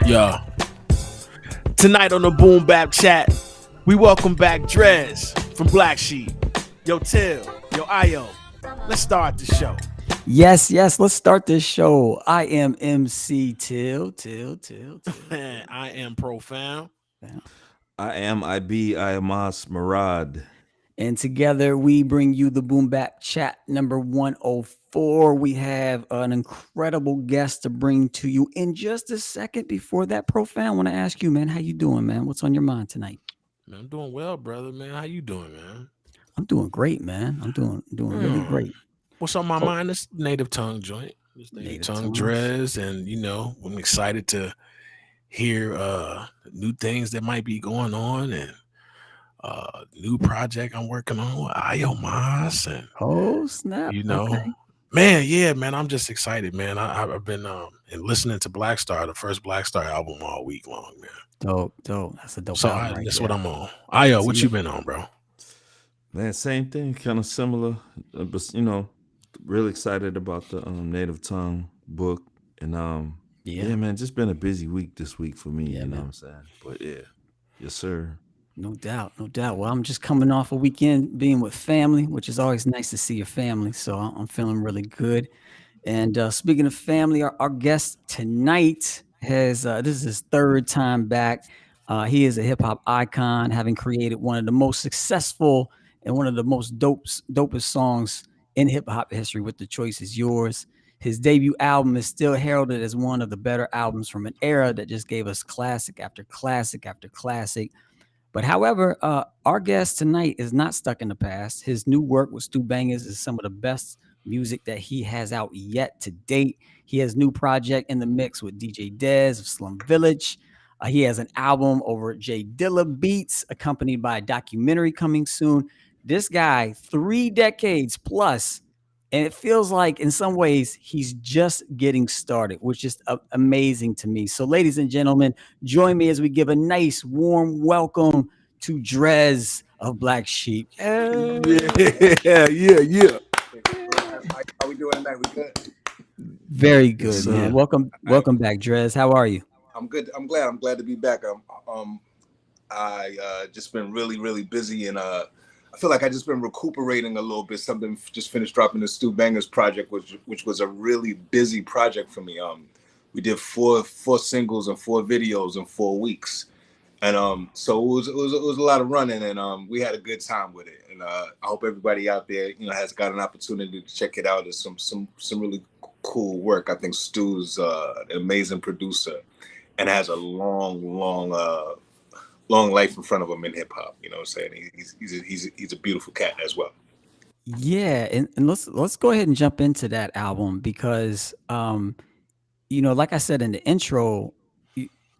Yeah. Tonight on the Boom Bap Chat, we welcome back Dres from Black Sheep. Yo, Till. Yo, Io. Let's start the show. Yes, let's start this show. I am MC Till. Man, I am profound. I am IB iomos Marad. And together we bring you the Boom Bap Chat number 104. We have an incredible guest to bring to you in just a second. Before that, profound, I want to ask you, man, how you doing, man? What's on your mind tonight? Man, I'm doing well, brother, man. How you doing, man? I'm doing great, man. I'm doing really great. What's on my Oh, mind? This native tongue joint. This native native tongue tongues. Dres. And I'm excited to hear new things that might be going on and new project I'm working on with iomos and Oh, snap. you know Okay. man, I'm just excited, man. I've been and listening to Black Star, the first Black Star album, all week long, man. Dope. That's a dope So album right that's what there. I'm on. Io, So what you you been on, bro? Man, same thing, kind of similar. But really excited about the native tongue book. And yeah, yeah, man, just been a busy week this week for me, yeah, you know what man. I'm saying? But yeah. Yes, sir. No doubt. Well, I'm just coming off a weekend being with family, which is always nice to see your family. So I'm feeling really good. And speaking of family, our guest tonight has this is his third time back. He is a hip hop icon, having created one of the most successful and one of the most dopest songs in hip hop history with "The Choice Is Yours." His debut album is still heralded as one of the better albums from an era that just gave us classic after classic after classic. But however, our guest tonight is not stuck in the past. His new work with Stu Bangas is some of the best music that he has out yet to date. He has new project in the mix with DJ Dez of Slum Village. He has an album over at J Dilla Beats, accompanied by a documentary coming soon. This guy, 3 decades plus, and it feels like in some ways he's just getting started, which is amazing to me. So, ladies and gentlemen, join me as we give a nice, warm welcome to Dres of Black Sheep. Yeah. How we doing tonight? We good? Very Yes, good, man. sir. Welcome back, Dres. How are you? I'm good. I'm glad to be back. I just been really busy, and I feel like I just been recuperating a little bit. Something just finished dropping the Stu Bangas project, which was a really busy project for me. We did four singles and 4 videos in 4 weeks, and so it was a lot of running, and we had a good time with it. And I hope everybody out there, has got an opportunity to check it out. It's some really cool work. I think Stu's an amazing producer and has a long life in front of him in hip hop. You know what I'm saying? He's a beautiful cat as well. Yeah, and let's go ahead and jump into that album because like I said in the intro,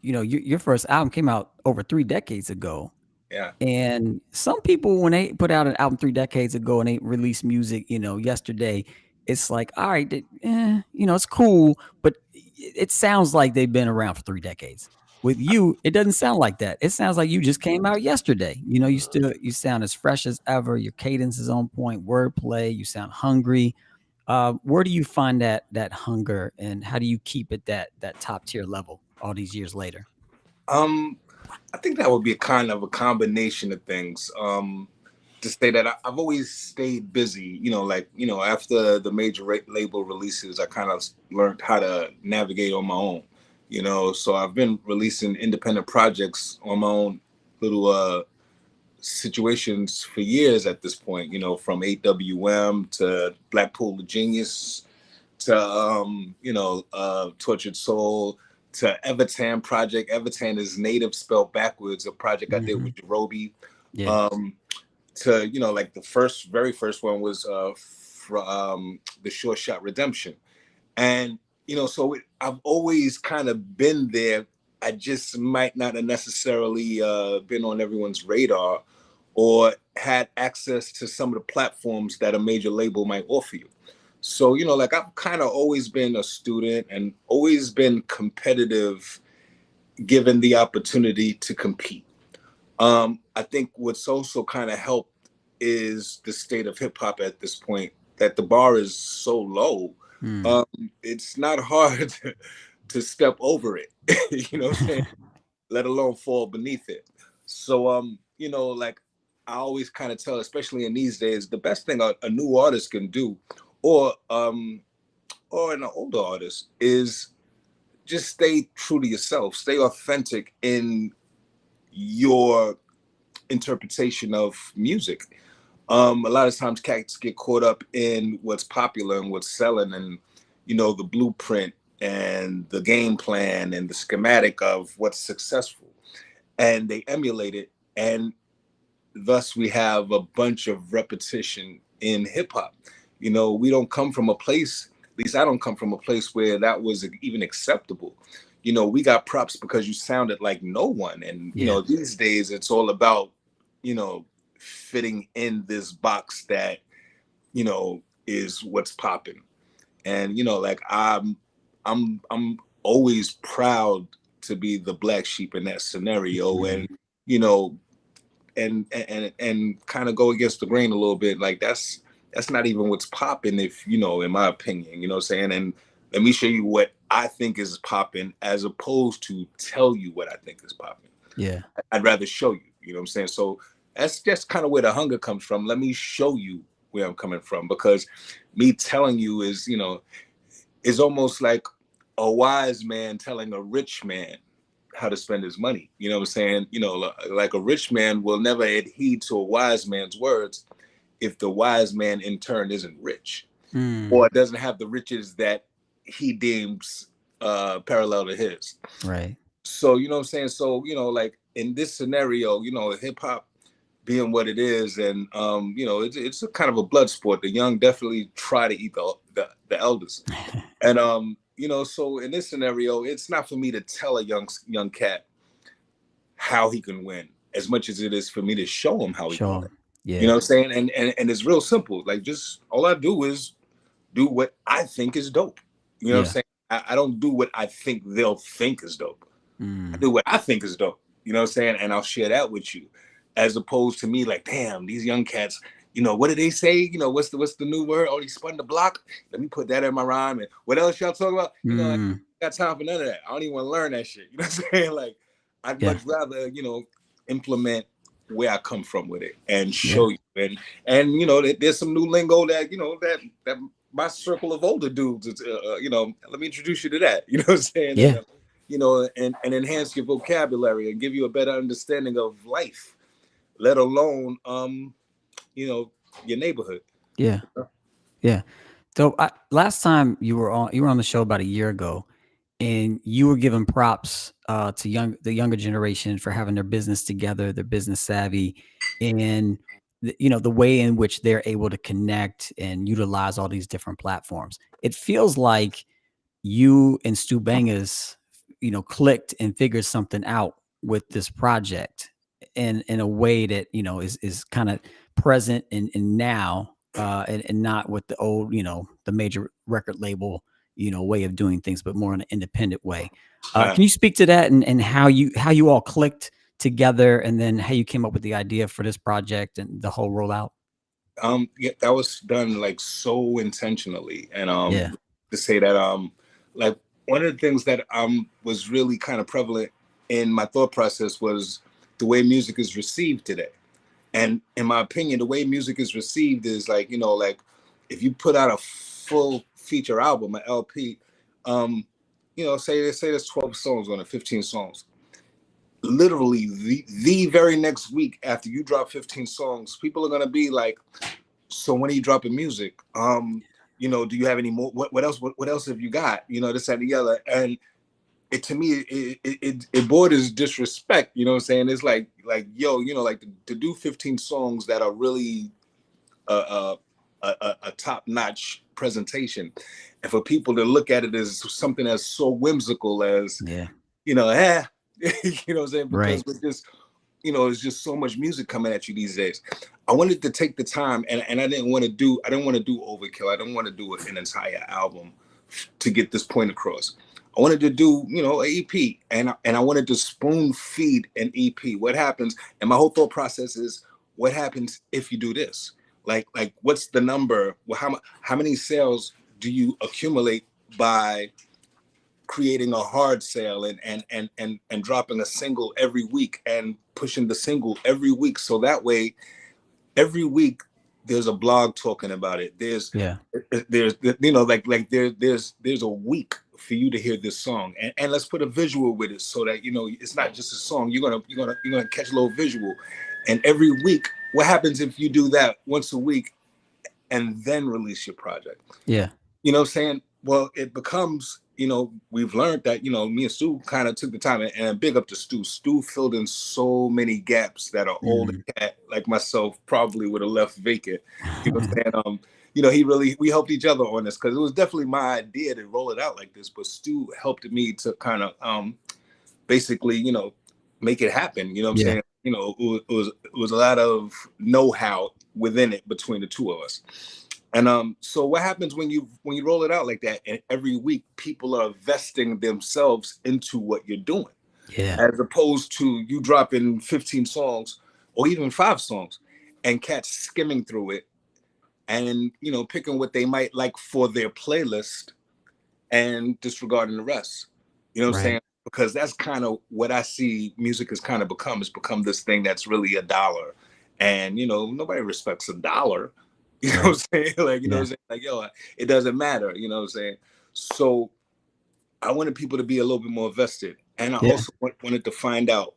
your first album came out over 3 decades ago. Yeah. And some people, when they put out an album 3 decades ago and they release music, yesterday, it's like, all right, it's cool, but it sounds like they've been around for 3 decades. With you, it doesn't sound like that. It sounds like you just came out yesterday. You sound as fresh as ever. Your cadence is on point, wordplay. You sound hungry. Where do you find that hunger, and how do you keep it that top tier level all these years later? I think that would be a kind of a combination of things. To say that I've always stayed busy, after the major label releases, I kind of learned how to navigate on my own, so I've been releasing independent projects on my own little situations for years at this point, from 8WM to Blackpool of Genius to, Tortured Soul to Evertan Project. Evertan is native spelled backwards, a project I did with Jerobi. Yeah. To like the very first one was from the Short Shot Redemption, and so I've always kind of been there. I just might not have necessarily been on everyone's radar or had access to some of the platforms that a major label might offer you. So like I've kind of always been a student and always been competitive, given the opportunity to compete. I think what's also kind of helped is the state of hip hop at this point, that the bar is so low. It's not hard to step over it. You know what I'm saying? Let alone fall beneath it. So you know, like I always kind of tell, especially in these days, the best thing a new artist can do, or an older artist, is just stay true to yourself, stay authentic in your interpretation of music. A lot of times cats get caught up in what's popular and what's selling, and you know, the blueprint and the game plan and the schematic of what's successful, and they emulate it, and thus we have a bunch of repetition in hip hop. You know, we don't come from a place, at least I don't come from a place where that was even acceptable. You know, we got props because you sounded like no one. And, you know, these days it's all about, you know, fitting in this box that, you know, is what's popping. And, you know, like I'm always proud to be the black sheep in that scenario. And, you know, and kind of go against the grain a little bit. Like that's not even what's popping, if you know, in my opinion, you know what I'm saying? And let me show you what I think is popping, as opposed to tell you what I think is popping. Yeah. I'd rather show you, you know what I'm saying? So that's just kind of where the hunger comes from. Let me show you where I'm coming from, because me telling you is, you know, is almost like a wise man telling a rich man how to spend his money. You know what I'm saying? You know, like a rich man will never adhere to a wise man's words if the wise man in turn isn't rich, or doesn't have the riches that he deems parallel to his. Right. So, you know what I'm saying? So, you know, like in this scenario, you know, hip hop being what it is, and you know, it's a kind of a blood sport. The young definitely try to eat the elders. And you know, so in this scenario, it's not for me to tell a young cat how he can win, as much as it is for me to show him how he can win. Yeah. You know what I'm saying? And it's real simple. Like, just all I do is do what I think is dope. You know what I'm saying? I don't do what I think they'll think is dope. I do what I think is dope. You know what I'm saying? And I'll share that with you, as opposed to me like, damn, these young cats, you know, what did they say? You know, what's the new word? Oh, he spun the block. Let me put that in my rhyme. And what else y'all talking about? You know, I got time for none of that. I don't even want to learn that shit. You know what I'm saying? Like, I'd much rather, you know, implement where I come from with it and show you. And you know, there's some new lingo that, you know, that my circle of older dudes, it's, you know, let me introduce you to that. You know what I'm saying? Yeah. You know, and enhance your vocabulary and give you a better understanding of life, let alone, you know, your neighborhood. Yeah. Yeah. So last time you were on the show about a year ago, and you were giving props to the younger generation for having their business together, their business savvy, and you know, the way in which they're able to connect and utilize all these different platforms. It feels like you and Stu Bangas, you know, clicked and figured something out with this project in a way that, you know, is kind of present and now, and not with the old, you know, the major record label, you know, way of doing things, but more in an independent way. Can you speak to that and how you all clicked together, and then how you came up with the idea for this project and the whole rollout? Yeah, that was done like so intentionally. And to say that like one of the things that was really kind of prevalent in my thought process was the way music is received today. And in my opinion, the way music is received is like, you know, like if you put out a full feature album, an LP, you know, say there's 12 songs on it, 15 songs. Literally the very next week after you drop 15 songs, people are gonna be like, so when are you dropping music? You know, do you have any more? What else have you got? You know, this, that, and the other. And it, to me, it borders disrespect. You know what I'm saying? It's like yo, you know, like to do 15 songs that are really a top-notch presentation, and for people to look at it as something that's so whimsical as, you know, you know what I'm saying? Because with this, you know, there's just so much music coming at you these days. I wanted to take the time, and I didn't want to do overkill. I didn't want to do an entire album to get this point across. I wanted to do, you know, an EP, and I wanted to spoon feed an EP. What happens? And my whole thought process is, what happens if you do this? Like what's the number? Well, how many sales do you accumulate by creating a hard sale and dropping a single every week and pushing the single every week. So that way, every week there's a blog talking about it. There's you know, like there's a week for you to hear this song, and let's put a visual with it so that, you know, it's not just a song. You're gonna catch a little visual. And every week, what happens if you do that once a week and then release your project? Yeah. You know what I'm saying? Well, it becomes, you know, we've learned that, you know, me and Stu kind of took the time, and big up to Stu. Stu filled in so many gaps that an older cat like myself probably would have left vacant. You know what I'm saying? You know, we helped each other on this, because it was definitely my idea to roll it out like this, but Stu helped me to kind of basically, you know, make it happen. You know what I'm saying? You know, it was a lot of know-how within it between the two of us. And so what happens when you roll it out like that, and every week people are vesting themselves into what you're doing, as opposed to you dropping 15 songs or even 5 songs and cats skimming through it and, you know, picking what they might like for their playlist and disregarding the rest. You know what I'm saying? Because that's kind of what I see music has kind of become. It's become this thing that's really $1. And, you know, nobody respects $1. You know what I'm saying? Like, you know what I'm saying? Like, yo, it doesn't matter. You know what I'm saying? So I wanted people to be a little bit more vested. And I also wanted to find out,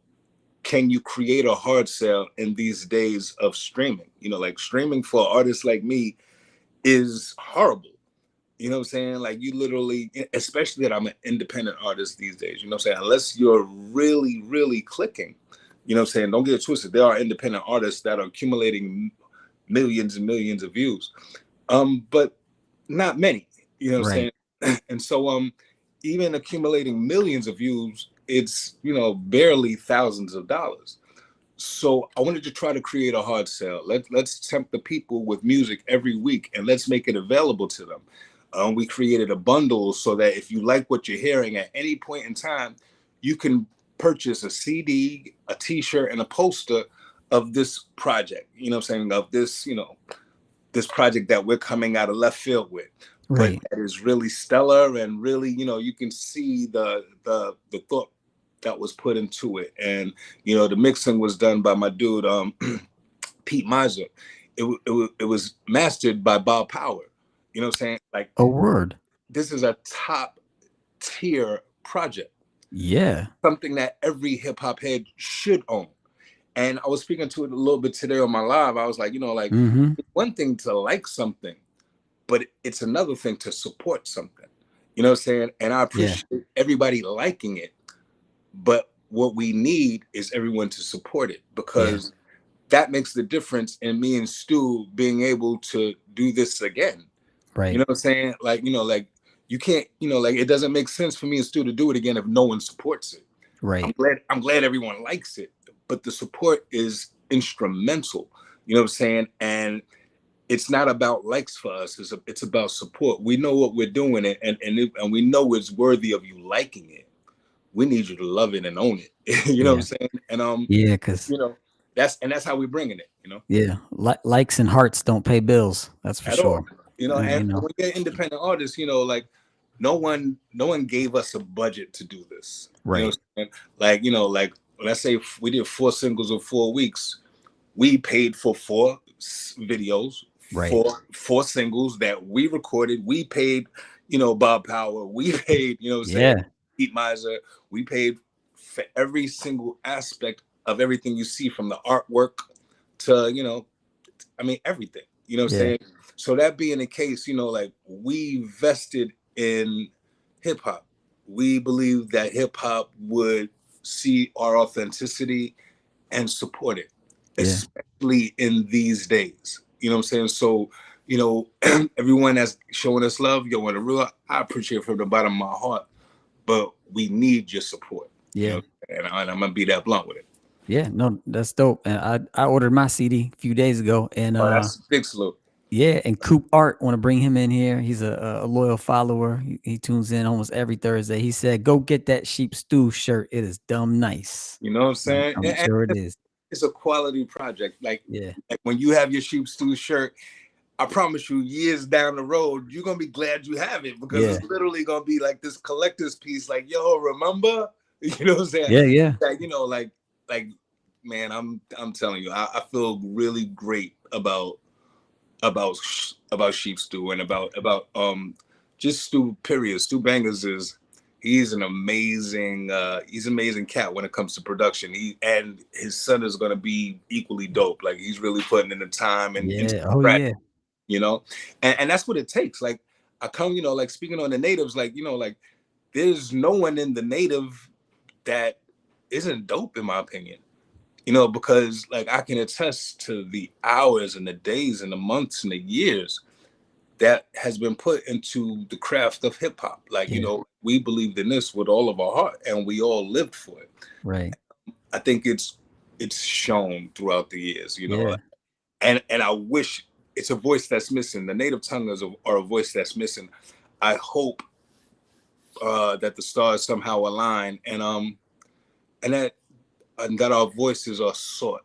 can you create a hard sale in these days of streaming? You know, like streaming for artists like me is horrible. You know what I'm saying? Like, you literally, especially that I'm an independent artist these days, you know what I'm saying? Unless you're really, really clicking, you know what I'm saying? Don't get it twisted. There are independent artists that are accumulating millions and millions of views, but not many, you know what I'm saying? And so even accumulating millions of views, it's, you know, barely thousands of dollars. So I wanted to try to create a hard sale. Let's tempt the people with music every week, and let's make it available to them. We created a bundle so that if you like what you're hearing at any point in time, you can purchase a CD, a t-shirt, and a poster of this project, you know what I'm saying, of this, you know, this project that we're coming out of left field with, but that is really stellar, and really, you know, you can see the thought that was put into it. And, you know, the mixing was done by my dude, Pete Miser. It was mastered by Bob Power. You know what I'm saying? Like, a word. This is a top tier project. Yeah. Something that every hip hop head should own. And I was speaking to it a little bit today on my live. I was like, you know, like, it's one thing to like something, but it's another thing to support something. You know what I'm saying? And I appreciate everybody liking it. But what we need is everyone to support it, because that makes the difference in me and Stu being able to do this again. You know what I'm saying? Like, you know, like, you can't, you know, like, it doesn't make sense for me and Stu to do it again if no one supports it. I'm glad everyone likes it, but the support is instrumental. You know what I'm saying? And it's not about likes for us. It's about support. We know what we're doing, and we know it's worthy of you liking it. We need you to love it and own it. You know what I'm saying? And because you know, that's how we're bringing it. You know? Yeah, likes and hearts don't pay bills. That's for sure. All. You know, and when you're independent artists, you know, like, no one gave us a budget to do this. You know what I'm saying? Like, you know, like, let's say we did 4 singles in 4 weeks. We paid for 4 videos, 4 singles that we recorded. We paid, you know, Bob Power. We paid, you know what I'm saying? Pete Miser. We paid for every single aspect of everything you see, from the artwork to, you know, I mean, everything. You know what I'm saying? So that being the case, you know, like, we vested in hip hop. We believe that hip hop would see our authenticity and support it, especially in these days. You know what I'm saying? So, you know, everyone that's showing us love, yo, in the real, I appreciate it from the bottom of my heart, but we need your support. You know, and I'm gonna be that blunt with it. Yeah, no, that's dope. And I ordered my CD a few days ago, and that's a big salute. Yeah, and Coop Art, want to bring him in here. He's a loyal follower. He tunes in almost every Thursday. He said, "Go get that Sheep Stew shirt. It is dumb nice." You know what I'm saying? I'm sure it is. It's a quality project. Like when you have your Sheep Stew shirt, I promise you, years down the road, you're gonna be glad you have it, because it's literally gonna be like this collector's piece. Like, yo, remember? You know what I'm saying? Yeah. Like, you know, like, man, I'm telling you, I feel really great about Sheep Stu, and about just Stu, period. Stu Bangas he's an amazing cat when it comes to production. And his son is gonna be equally dope. Like, he's really putting in the time and you know, and that's what it takes. Like, I come, you know, like, speaking on the natives, like, you know, like, there's no one in the native that isn't dope, in my opinion. You know, because, like, I can attest to the hours and the days and the months and the years that has been put into the craft of hip hop. Like, you know, we believed in this with all of our heart, and we all lived for it. Right. I think it's shown throughout the years, you know, and I wish. It's a voice that's missing. The native tongues are a voice that's missing. I hope that the stars somehow align, and that our voices are sought.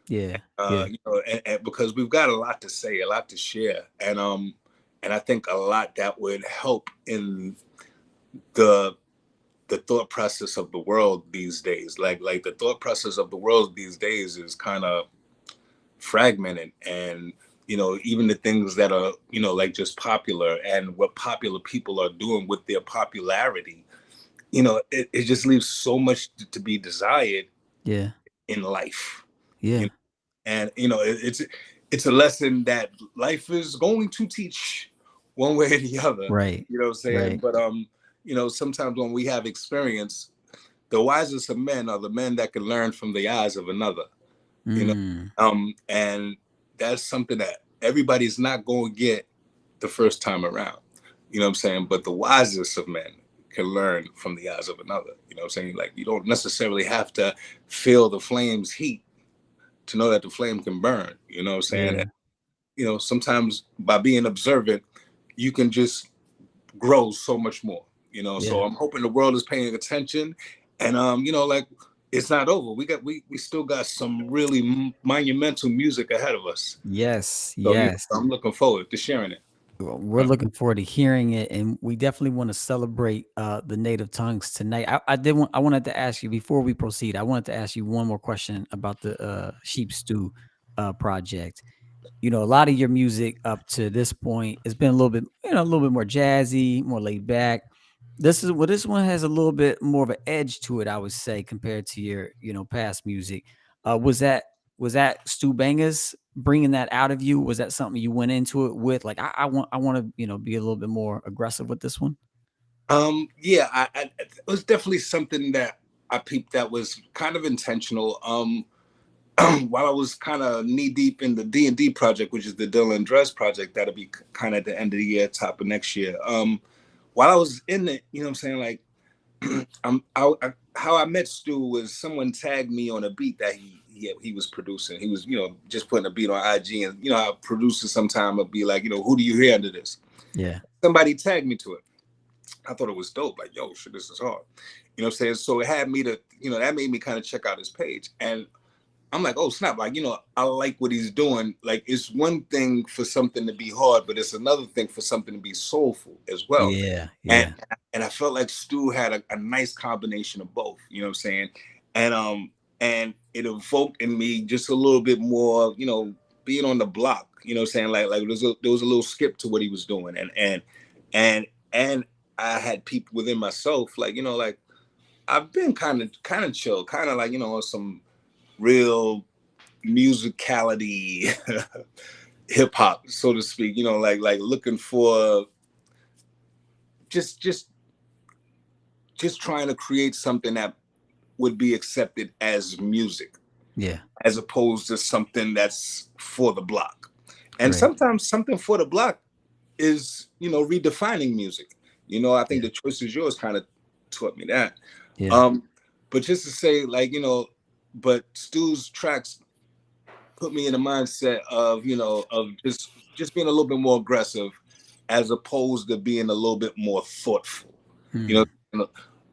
You know, and because we've got a lot to say, a lot to share, and I think a lot that would help in the thought process of the world these days. Like the thought process of the world these days is kind of fragmented, and you know, even the things that are, you know, like, just popular, and what popular people are doing with their popularity, you know, it just leaves so much to be desired in life. You know? And you know, it's a lesson that life is going to teach one way or the other. Right. You know what I'm saying? But you know, sometimes when we have experience, the wisest of men are the men that can learn from the eyes of another. You know, and that's something that everybody's not going to get the first time around. You know what I'm saying? But the wisest of men can learn from the eyes of another. You know what I'm saying? Like, you don't necessarily have to feel the flame's heat to know that the flame can burn. You know what I'm saying? And, you know, sometimes by being observant, you can just grow so much more. You know, so I'm hoping the world is paying attention, and you know, like, it's not over. We still got some really monumental music ahead of us. Yes. So, you know, I'm looking forward to sharing it. We're looking forward to hearing it, and we definitely want to celebrate the native tongues tonight. I wanted to ask you, before we proceed, I wanted to ask you one more question about the Sheep Stew project. You know, a lot of your music up to this point has been a little bit, you know, a little bit more jazzy, more laid back. This one has a little bit more of an edge to it, I would say, compared to your, you know, past music. Was that Stu Bangas bringing that out of you? Was that something you went into it with? Like, I want to, you know, be a little bit more aggressive with this one. Yeah, it was definitely something that I peeped that was kind of intentional. While I was kind of knee deep in the D&D project, which is the Dilla and Dres project, that'll be kind of at the end of the year, top of next year. While I was in it, you know what I'm saying, like, how I met Stu was someone tagged me on a beat that he was producing. He was, you know, just putting a beat on IG, and you know how producers sometimes will be like, you know, who do you hear under this? Yeah. Somebody tagged me to it. I thought it was dope. Like, yo, shit, this is hard. You know what I'm saying? So it had me to, you know, that made me kind of check out his page. And I'm like, oh, snap. Like, you know, I like what he's doing. Like, it's one thing for something to be hard, but it's another thing for something to be soulful as well. Yeah. And I felt like Stu had a nice combination of both, you know what I'm saying? And it evoked in me just a little bit more, you know, being on the block, you know what I'm saying? Like there was a little skip to what he was doing. And I had people within myself, like, you know, like, I've been kind of chill, kind of like, you know, some real musicality hip hop, so to speak, you know, like looking for just trying to create something that would be accepted as music, as opposed to something that's for the block. And sometimes something for the block is, you know, redefining music. You know, I think The Choice Is Yours kind of taught me that. But just to say, like, you know, but Stu's tracks put me in the mindset of, you know, of just being a little bit more aggressive, as opposed to being a little bit more thoughtful. You know,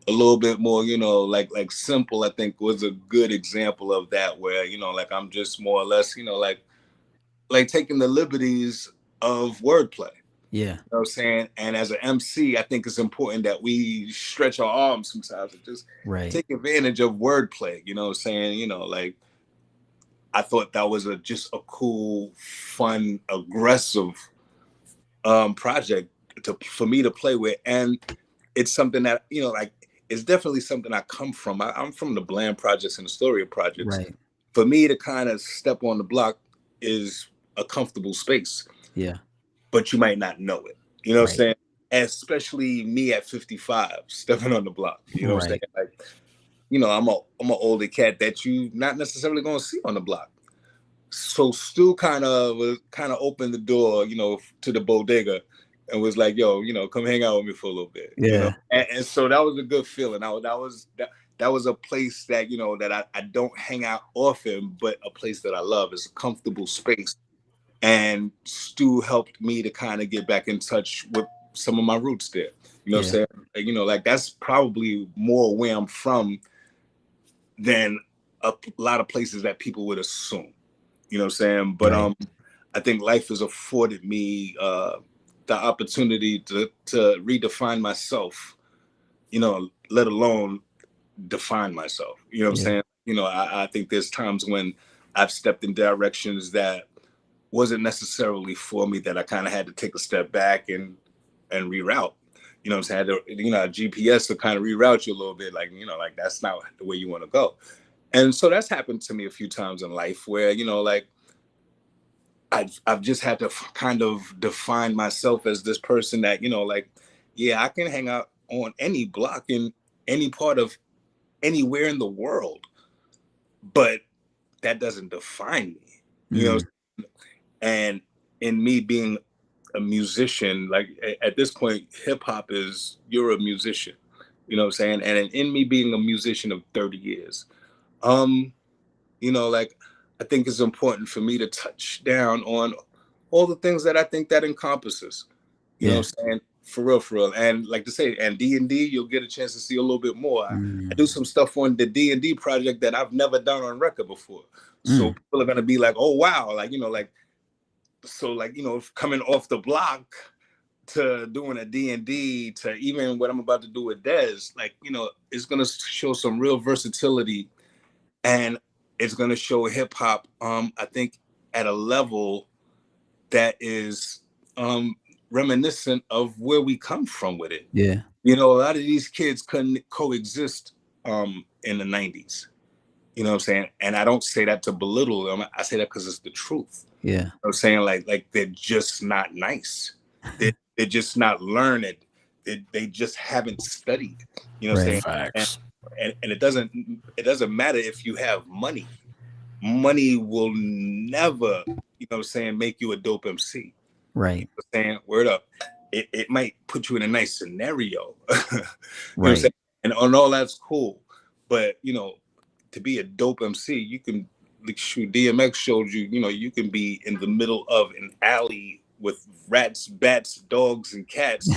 a little bit more, you know, like Simple, I think, was a good example of that, where, you know, like, I'm just more or less, you know, like taking the liberties of wordplay. Yeah. You know what I'm saying? And as an MC, I think it's important that we stretch our arms sometimes and just take advantage of wordplay. You know what I'm saying? You know, like I thought that was just a cool, fun, aggressive project for me to play with. And it's something that, you know, like it's definitely something I come from. I'm from the Bland Projects and the Astoria Projects. Right. For me to kind of step on the block is a comfortable space. Yeah. But you might not know it. You know what I'm saying? Especially me at 55, stepping on the block. You know what I'm saying? Like, you know, I'm an older cat that you not necessarily gonna see on the block. So Stu kind of opened the door, you know, to the bodega and was like, yo, you know, come hang out with me for a little bit. Yeah. You know? And so that was a good feeling. That was a place that, you know, that I don't hang out often, but a place that I love. Is a comfortable space. And Stu helped me to kind of get back in touch with some of my roots there. You know what I'm saying? You know, like that's probably more where I'm from than a lot of places that people would assume. You know what I'm saying? But I think life has afforded me the opportunity to redefine myself, you know, let alone define myself. You know what I'm saying? You know, I think there's times when I've stepped in directions that wasn't necessarily for me, that I kind of had to take a step back and reroute. You know what I'm saying? You know, GPS to kind of reroute you a little bit, like, you know, like that's not the way you want to go. And so that's happened to me a few times in life where, you know, like I've just had to kind of define myself as this person that, you know, like, yeah, I can hang out on any block in any part of anywhere in the world, but that doesn't define me. You know, and in me being a musician, like at this point, hip hop is, you're a musician, you know what I'm saying? And in me being a musician of 30 years, you know, like I think it's important for me to touch down on all the things that I think that encompasses, you know what I'm saying? For real. And like to say, and D&D, you'll get a chance to see a little bit more. I do some stuff on the D&D project that I've never done on record before. So people are going to be like, oh, wow. Like, you know, like, so like, you know, coming off the block to doing a D&D to even what I'm about to do with Dez, like, you know, it's going to show some real versatility, and it's going to show hip hop, I think, at a level that is reminiscent of where we come from with it. Yeah. You know, a lot of these kids couldn't coexist in the 90s. You know what I'm saying? And I don't say that to belittle them. I say that because it's the truth. Yeah. You know what I'm saying? Like they're just not nice. They're just not learned. They just haven't studied. You know what I'm saying? Facts. And it doesn't matter if you have money. Money will never, you know what I'm saying, make you a dope MC. Right. You know what I'm saying? Word up. It might put you in a nice scenario. You know what I'm Right. saying? And all that's cool. But, you know, to be a dope MC, you can, like, shoot, DMX showed you, you know, you can be in the middle of an alley with rats, bats, dogs, and cats,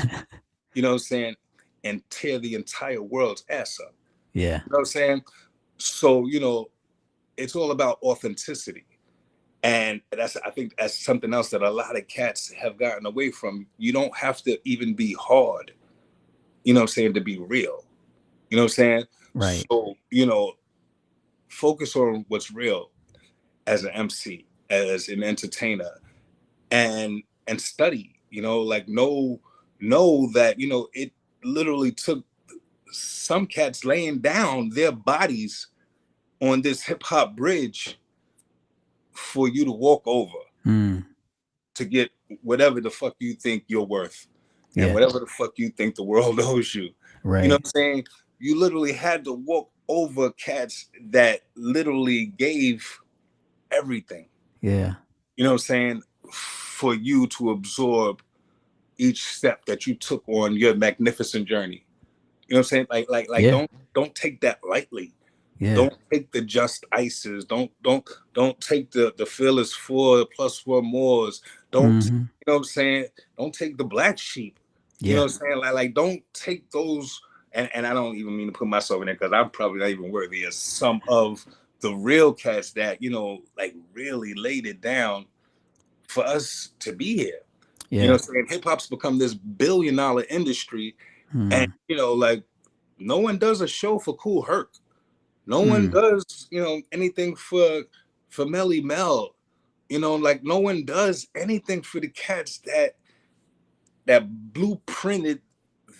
you know what I'm saying, and tear the entire world's ass up. Yeah. You know what I'm saying? So, you know, it's all about authenticity. And I think that's something else that a lot of cats have gotten away from. You don't have to even be hard, you know what I'm saying, to be real. You know what I'm saying? Right. So, you know, focus on what's real as an MC, as an entertainer, and study, you know, like know that, you know, it literally took some cats laying down their bodies on this hip hop bridge for you to walk over to get whatever the fuck you think you're worth and whatever the fuck you think the world owes you. Right. You know what I'm saying? You literally had to walk over cats that literally gave everything. Yeah. You know what I'm saying? For you to absorb each step that you took on your magnificent journey. You know what I'm saying? Like don't take that lightly. Yeah. Don't take the Just Ices. Don't take the Fearless 4 plus 1 mores. Don't, you know what I'm saying? Don't take the Black Sheep. You know what I'm saying? Like don't take those. And I don't even mean to put myself in there because I'm probably not even worthy as some of the real cats that, you know, like really laid it down for us to be here. You know Yeah. what I'm saying? Hip hop's become this $1 billion industry. And, Hmm. you know, like, no one does a show for Cool Herc. No one Hmm. does, you know, anything for Melly Mel. You know, like, no one does anything for the cats that blueprinted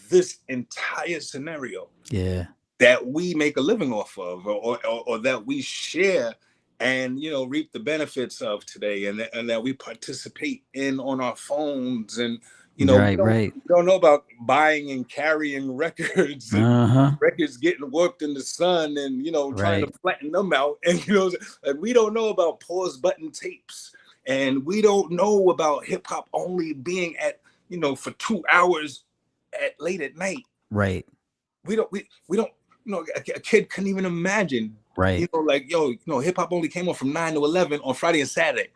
this entire scenario Yeah. that we make a living off of, or that we share and, you know, reap the benefits of today, and that we participate in on our phones. And, you know, Right. Right. we don't know about buying and carrying records, and Uh-huh. records getting worked in the sun, and, you know, trying to Right. flatten them out. And, you know, like, we don't know about pause button tapes, and we don't know about hip hop only being at, you know, for 2 hours at late at night. Right. We don't, you know, a kid couldn't even imagine, you Right. know, like, yo, you know, hip hop only came on from 9 to 11 on Friday and Saturday.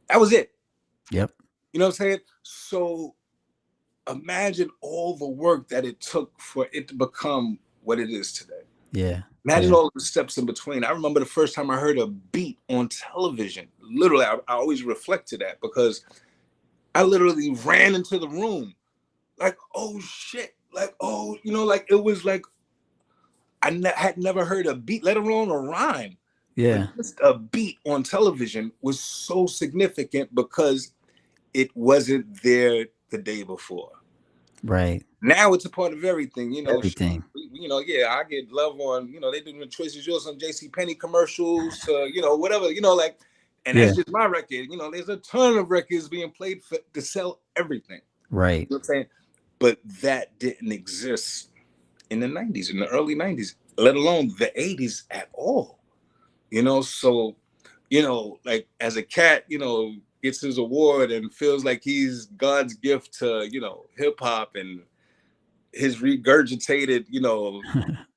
That was it. Yep. You know what I'm saying? So imagine all the work that it took for it to become what it is today. Yeah. Imagine Yeah. all the steps in between. I remember the first time I heard a beat on television. Literally, I always reflect to that, because I literally ran into the room like, oh shit. Like, oh, you know, like, it was like, had never heard a beat, let alone a rhyme. Yeah. But just a beat on television was so significant because it wasn't there the day before. Right. Now it's a part of everything, you know. Everything. You know, yeah, I get love on, you know, they do the Choices Yours on JC Penney commercials, you know, whatever, you know, like, and Yeah. that's just my record. You know, there's a ton of records being played to sell everything. Right. You know what I'm saying? But that didn't exist in the 90s, in the early 90s, let alone the 80s at all. You know, so, you know, like, as a cat, you know, gets his award and feels like he's God's gift to, you know, hip hop, and his regurgitated, you know,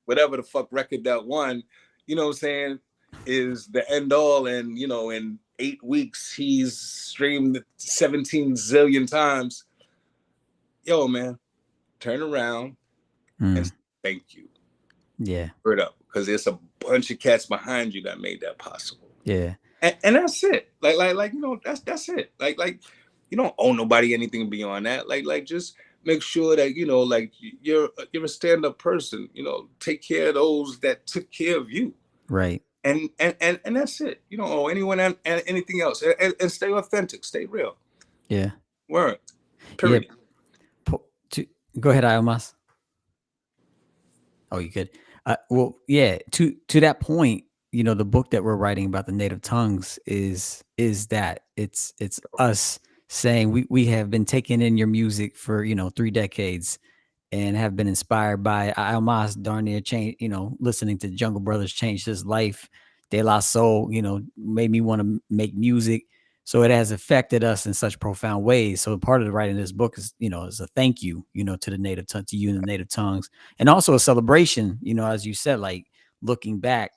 whatever the fuck record that won, you know what I'm saying, is the end all. And, you know, in 8 weeks, he's streamed 17 zillion times. Yo, man, turn around and thank you. Yeah. Word up, because there's a bunch of cats behind you that made that possible. Yeah. And that's it. Like, you know, that's it. Like, you don't owe nobody anything beyond that. Like, just make sure that, you know, like, you're a stand-up person. You know, take care of those that took care of you. Right. And that's it. You don't owe anyone anything else. And stay authentic, stay real. Yeah. Word. Period. Yeah. Go ahead, iomos. Oh, you good? Well, yeah. To that point, you know, the book that we're writing about the native tongues is that it's us saying we have been taking in your music for, you know, 3 decades, and have been inspired by iomos. Darn near change, you know, listening to Jungle Brothers changed his life. De La Soul, you know, made me want to make music. So it has affected us in such profound ways. So part of the writing of this book is, you know, is a thank you, you know, to the native tongue, to you and the native tongues, and also a celebration, you know, as you said, like, looking back,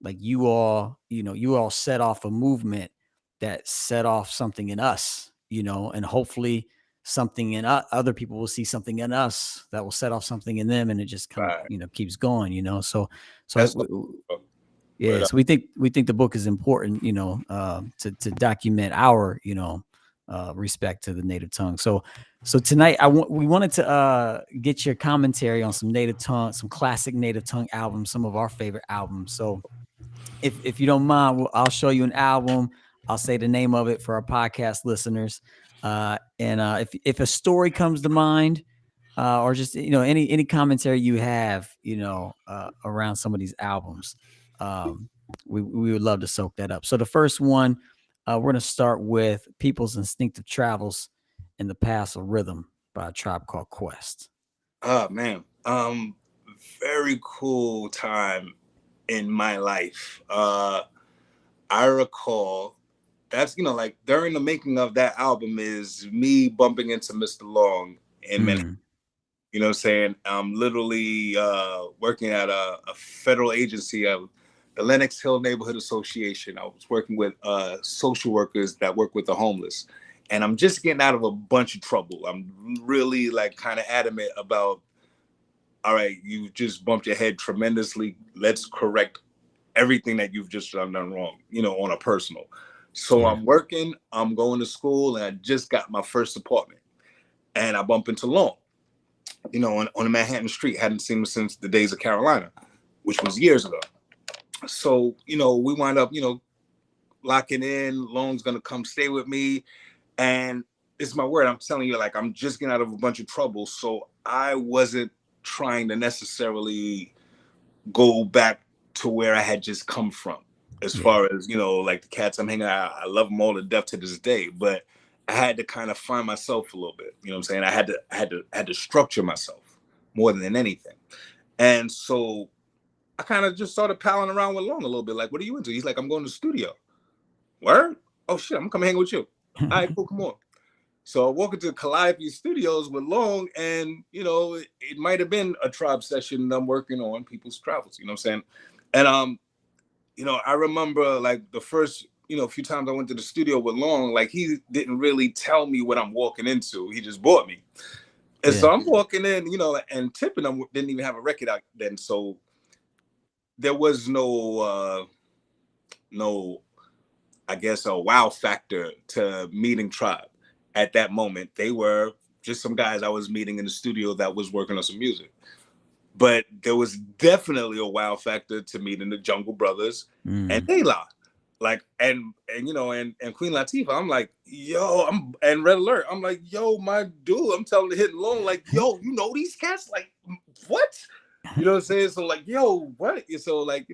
like, you all, you know, you all set off a movement that set off something in us, you know, and hopefully something in other people will see something in us that will set off something in them, and it just kind of, Right. you know, keeps going, you know. So That's yeah, so we think the book is important, you know, to document our, you know, respect to the native tongue. So tonight we wanted to get your commentary on some native tongue, some classic native tongue albums, some of our favorite albums. So if you don't mind, I'll show you an album. I'll say the name of it for our podcast listeners. And if a story comes to mind, or just, you know, any commentary you have, you know, around some of these albums, we would love to soak that up. So the first one, we're going to start with People's Instinctive Travels in the Paths of Rhythm by a Tribe Called Quest. Oh man, very cool time in my life. I recall that's, you know, like, during the making of that album is me bumping into Mista Lawnge in Manhattan. You know what I'm saying? I'm literally working at a federal agency of the Lenox Hill Neighborhood Association. I was working with social workers that work with the homeless. And I'm just getting out of a bunch of trouble. I'm really, like, kind of adamant about, all right, you just bumped your head tremendously. Let's correct everything that you've just done wrong, you know, on a personal. So Yeah. I'm working, I'm going to school, and I just got my first apartment. And I bump into Long, on a Manhattan street. Hadn't seen him since the days of Carolina, which was years ago. So, we wind up, locking in. Long's gonna come stay with me. And it's my word. I'm telling you, like, I'm just getting out of a bunch of trouble. So I wasn't trying to necessarily go back to where I had just come from. As far as, like the cats I'm hanging out, I love them all to death to this day. But I had to kind of find myself a little bit. You know what I'm saying? I had to structure myself more than anything. And so I kind of just started palling around with Long a little bit. Like, what are you into? He's like, I'm going to the studio. Word? Oh shit, I'm gonna come hang with you. All right, cool, come on. So I walk into Calliope Studios with Long, and it might have been a tribe session I'm working on People's Travels. You know what I'm saying? And I remember like the first few times I went to the studio with Long, like he didn't really tell me what I'm walking into. He just bought me. And so I'm walking in, and Tipping didn't even have a record out then. So there was no I guess a wow factor to meeting Tribe. At that moment, they were just some guys I was meeting in the studio that was working on some music. But there was definitely a wow factor to meeting the Jungle Brothers and De La. Like, and Queen Latifah. I'm like, yo, and Red Alert. I'm like, yo, my dude, I'm telling the Hidden Long, like, yo, you know these cats? Like, what? You know what I'm saying? So like, yo, what? So like,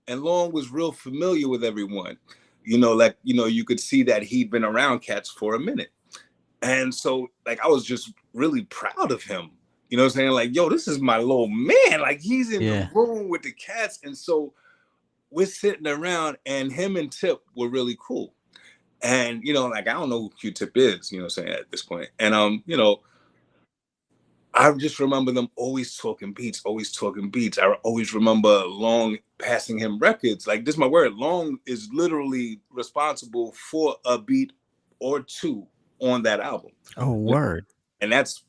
and Long was real familiar with everyone. You could see that he'd been around cats for a minute. And so like I was just really proud of him. You know what I'm saying? Like, yo, this is my little man. Like he's in the room with the cats. And so we're sitting around, and him and Tip were really cool. And like I don't know who Q-Tip is, you know what I'm saying, at this point. And I just remember them always talking beats. I always remember Long passing him records. Like, this is my word. Long is literally responsible for a beat or two on that album. Oh, word. And that's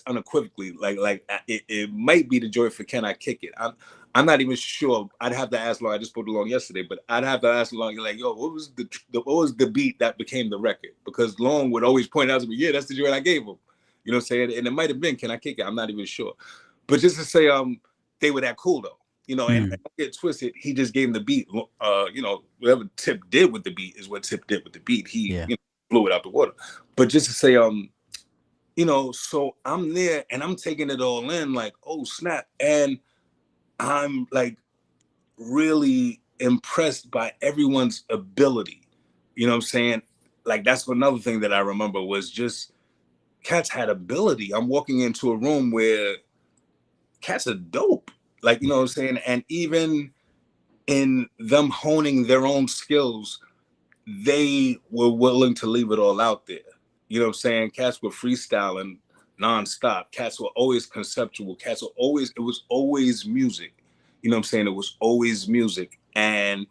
unequivocally like it might be the Joy for Can I Kick It. I'm not even sure. I'd have to ask Long. I just put it along yesterday, but I'd have to ask Long. Like, yo, what was the beat that became the record? Because Long would always point out to me, yeah, that's the joint I gave him. You know what I'm saying? And it might have been Can I Kick It? I'm not even sure. But just to say, they were that cool though. And don't get twisted. He just gave him the beat. Whatever Tip did with the beat is what Tip did with the beat. He blew it out the water. But just to say, so I'm there and I'm taking it all in, like, oh snap, and I'm like really impressed by everyone's ability. You know what I'm saying? Like that's another thing that I remember was just cats had ability. I'm walking into a room where cats are dope. Like, you know what I'm saying? And even in them honing their own skills, they were willing to leave it all out there. You know what I'm saying? Cats were freestyling nonstop. Cats were always conceptual. It was always music. You know what I'm saying? It was always music. And,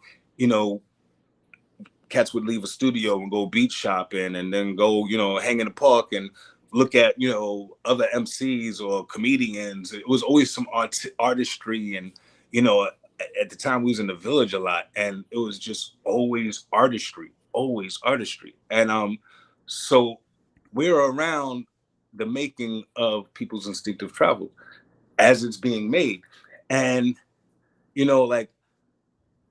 cats would leave a studio and go beat shopping and then go, hang in the park and look at, other MCs or comedians. It was always some artistry. And, at the time we was in the Village a lot, and it was just always artistry. And so we're around the making of People's Instinctive Travel as it's being made. And, like,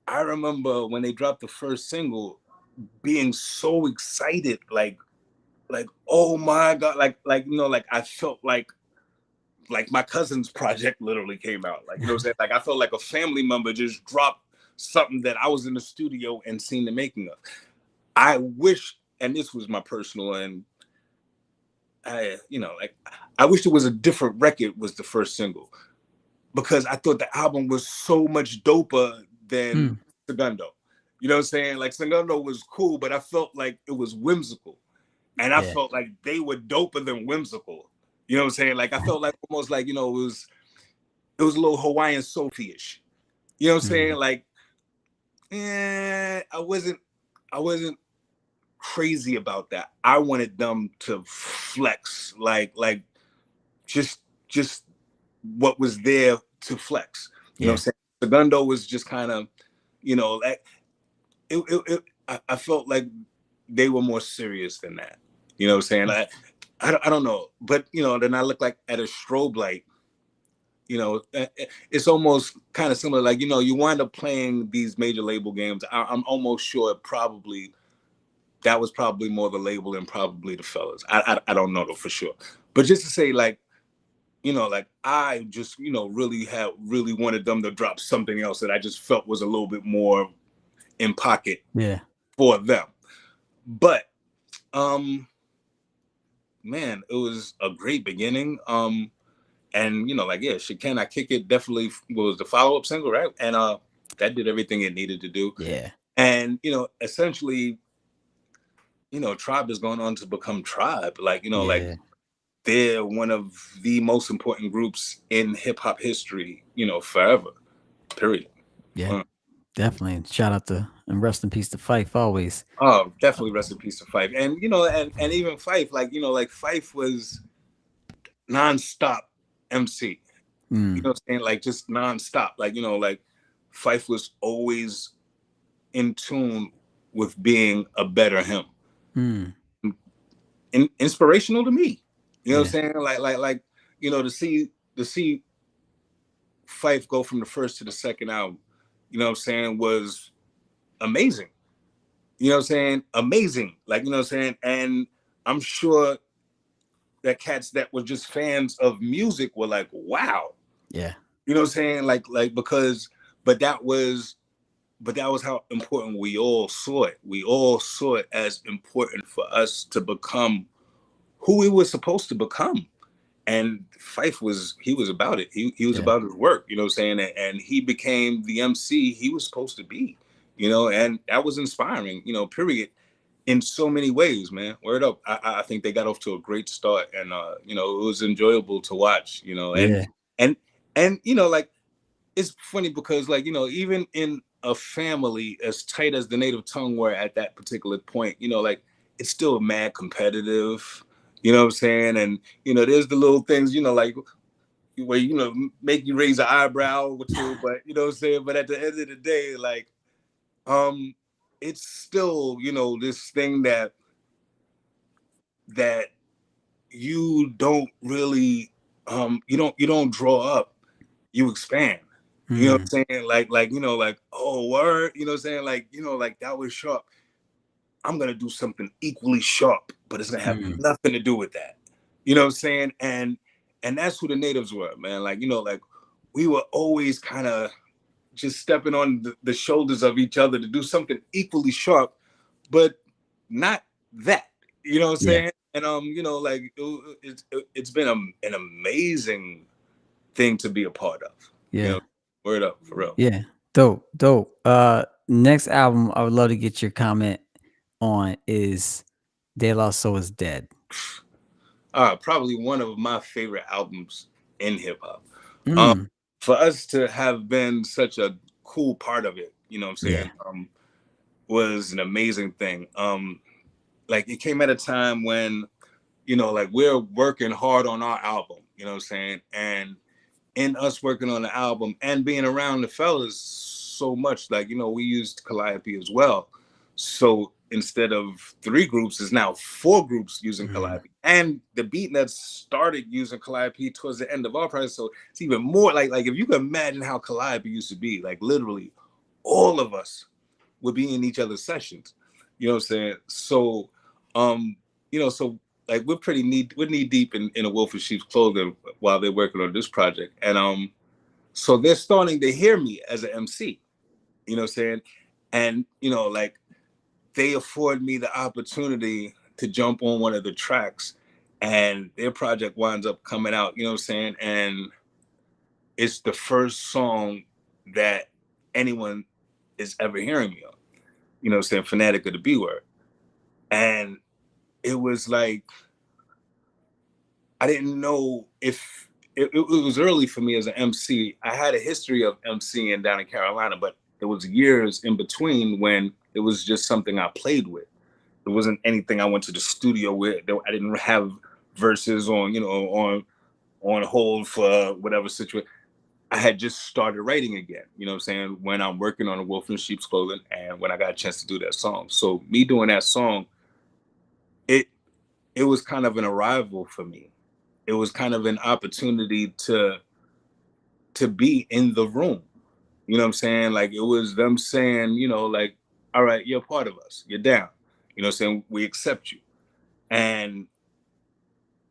I remember when they dropped the first single being so excited, like, oh my God, like, I felt like my cousin's project literally came out. Like, you know what I'm saying? Like, I felt like a family member just dropped something that I was in the studio and seen the making of. I wish, and this was my personal, and I wish there was a different record was the first single, because I thought the album was so much doper than Segundo. You know what I'm saying? Like, Segundo was cool, but I felt like it was whimsical. And I felt like they were doper than whimsical. You know what I'm saying? Like, I felt like almost like, it was a little Hawaiian Sophie-ish. You know what I'm saying? Like, I wasn't crazy about that. I wanted them to flex, like just what was there to flex. You know what I'm saying? Segundo was just kind of, like I felt like they were more serious than that. You know what I'm saying? I don't know, but you know, then I look like at a strobe light. You know, it's almost kind of similar. Like, you know, you wind up playing these major label games. I'm almost sure probably that was probably more the label than probably the fellas. I don't know though for sure. But just to say, like, you know, like I just, you know, really wanted them to drop something else that I just felt was a little bit more in pocket for them. But man, it was a great beginning. And you know, like, yeah, Shit Can I Kick It definitely was the follow-up single, right? And that did everything it needed to do. Yeah. And you know, essentially, you know, Tribe is going on to become Tribe. Like, you know, like they're one of the most important groups in hip hop history, you know, forever. Period. Yeah. Definitely. And shout out to and rest in peace to Fife always. Oh, definitely rest in peace to Fife. And you know, and even Fife, like, you know, like Fife was nonstop MC. You know what I'm saying? Like just nonstop. Like, you know, like Fife was always in tune with being a better him. Inspirational to me. You know what I'm saying? Like, you know, to see Fife go from the first to the second album, you know what I'm saying, was amazing. You know what I'm saying? Amazing. Like, you know what I'm saying? And I'm sure that cats that were just fans of music were like, wow. Yeah. You know what I'm saying? Like because but that was how important we all saw it. We all saw it as important for us to become who we were supposed to become. And Fife was about it. He was about his work, you know what I'm saying? And he became the MC he was supposed to be, you know, and that was inspiring, you know, period, in so many ways, man. Word up. I think they got off to a great start, and you know, it was enjoyable to watch, you know, and you know, like, it's funny because, like, you know, even in a family as tight as the Native Tongue were at that particular point, you know, like, it's still mad competitive. You know what I'm saying? And, you know, there's the little things, you know, like where, you know, make you raise an eyebrow or two, but you know what I'm saying? But at the end of the day, like, it's still, you know, this thing that you don't really, you don't draw up, you expand. You know what I'm saying? Like, you know, like, oh, word, you know what I'm saying? Like, you know, like that was sharp. I'm gonna do something equally sharp, but it's gonna have nothing to do with that. You know what I'm saying? And that's who the natives were, man. Like, you know, like we were always kind of just stepping on the shoulders of each other to do something equally sharp, but not that. You know what I'm saying? And you know, like it's been an amazing thing to be a part of. You know, word up, for real. Yeah. Dope. Next album I would love to get your comment on is De La Soul is Dead. Probably one of my favorite albums in hip hop. For us to have been such a cool part of it, you know what I'm saying, was an amazing thing. Like, it came at a time when, you know, like, we're working hard on our album, you know what I'm saying? And in us working on the album and being around the fellas so much, like, you know, we used Calliope as well. So instead of 3 groups, it's now 4 groups using Calliope. And the Beatnuts started using Calliope towards the end of our process. So it's even more like if you can imagine how Calliope used to be, like literally all of us would be in each other's sessions. You know what I'm saying? So, you know, so like we're knee deep in a wolf in sheep's clothing while they're working on this project. And so they're starting to hear me as an MC, you know what I'm saying? And, you know, like, they afford me the opportunity to jump on one of the tracks, and their project winds up coming out, you know what I'm saying? And it's the first song that anyone is ever hearing me on, you know what I'm saying? Fanatic of the B Word. And it was like, I didn't know if it was early for me as an MC. I had a history of MCing down in Carolina, but there was years in between when it was just something I played with. It wasn't anything I went to the studio with. I didn't have verses on, you know, on hold for whatever situation. I had just started writing again, you know what I'm saying, when I'm working on a Wolf in Sheep's Clothing and when I got a chance to do that song. So me doing that song, it was kind of an arrival for me. It was kind of an opportunity to be in the room. You know what I'm saying? Like, it was them saying, you know, like, all right, you're a part of us. You're down. You know what I'm saying? We accept you. And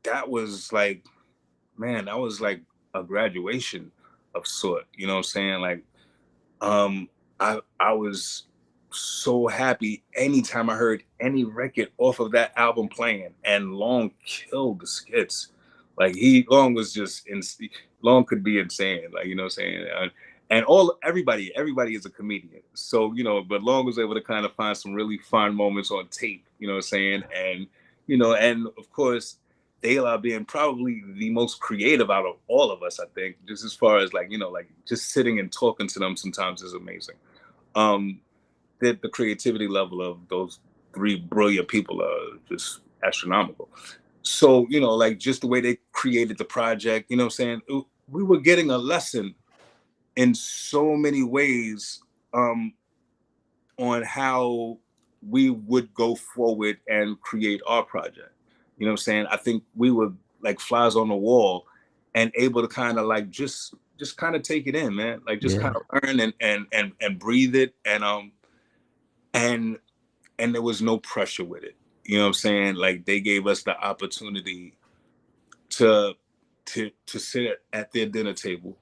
that was like, man, that was like a graduation of sort. You know what I'm saying? Like, I was so happy anytime I heard any record off of that album playing, and Long killed the skits. Like, Long was just Long could be insane. Like, you know what I'm saying? And everybody is a comedian. So, you know, but Long was able to kind of find some really fun moments on tape, you know what I'm saying? And, you know, and of course, De La being probably the most creative out of all of us, I think, just as far as like, you know, like just sitting and talking to them sometimes is amazing. The creativity level of those three brilliant people are just astronomical. So, you know, like just the way they created the project, you know what I'm saying? We were getting a lesson in so many ways on how we would go forward and create our project. You know what I'm saying? I think we were like flies on the wall and able to kind of like just kind of take it in, man. Like just kind of learn and breathe it, and there was no pressure with it. You know what I'm saying? Like, they gave us the opportunity to sit at their dinner table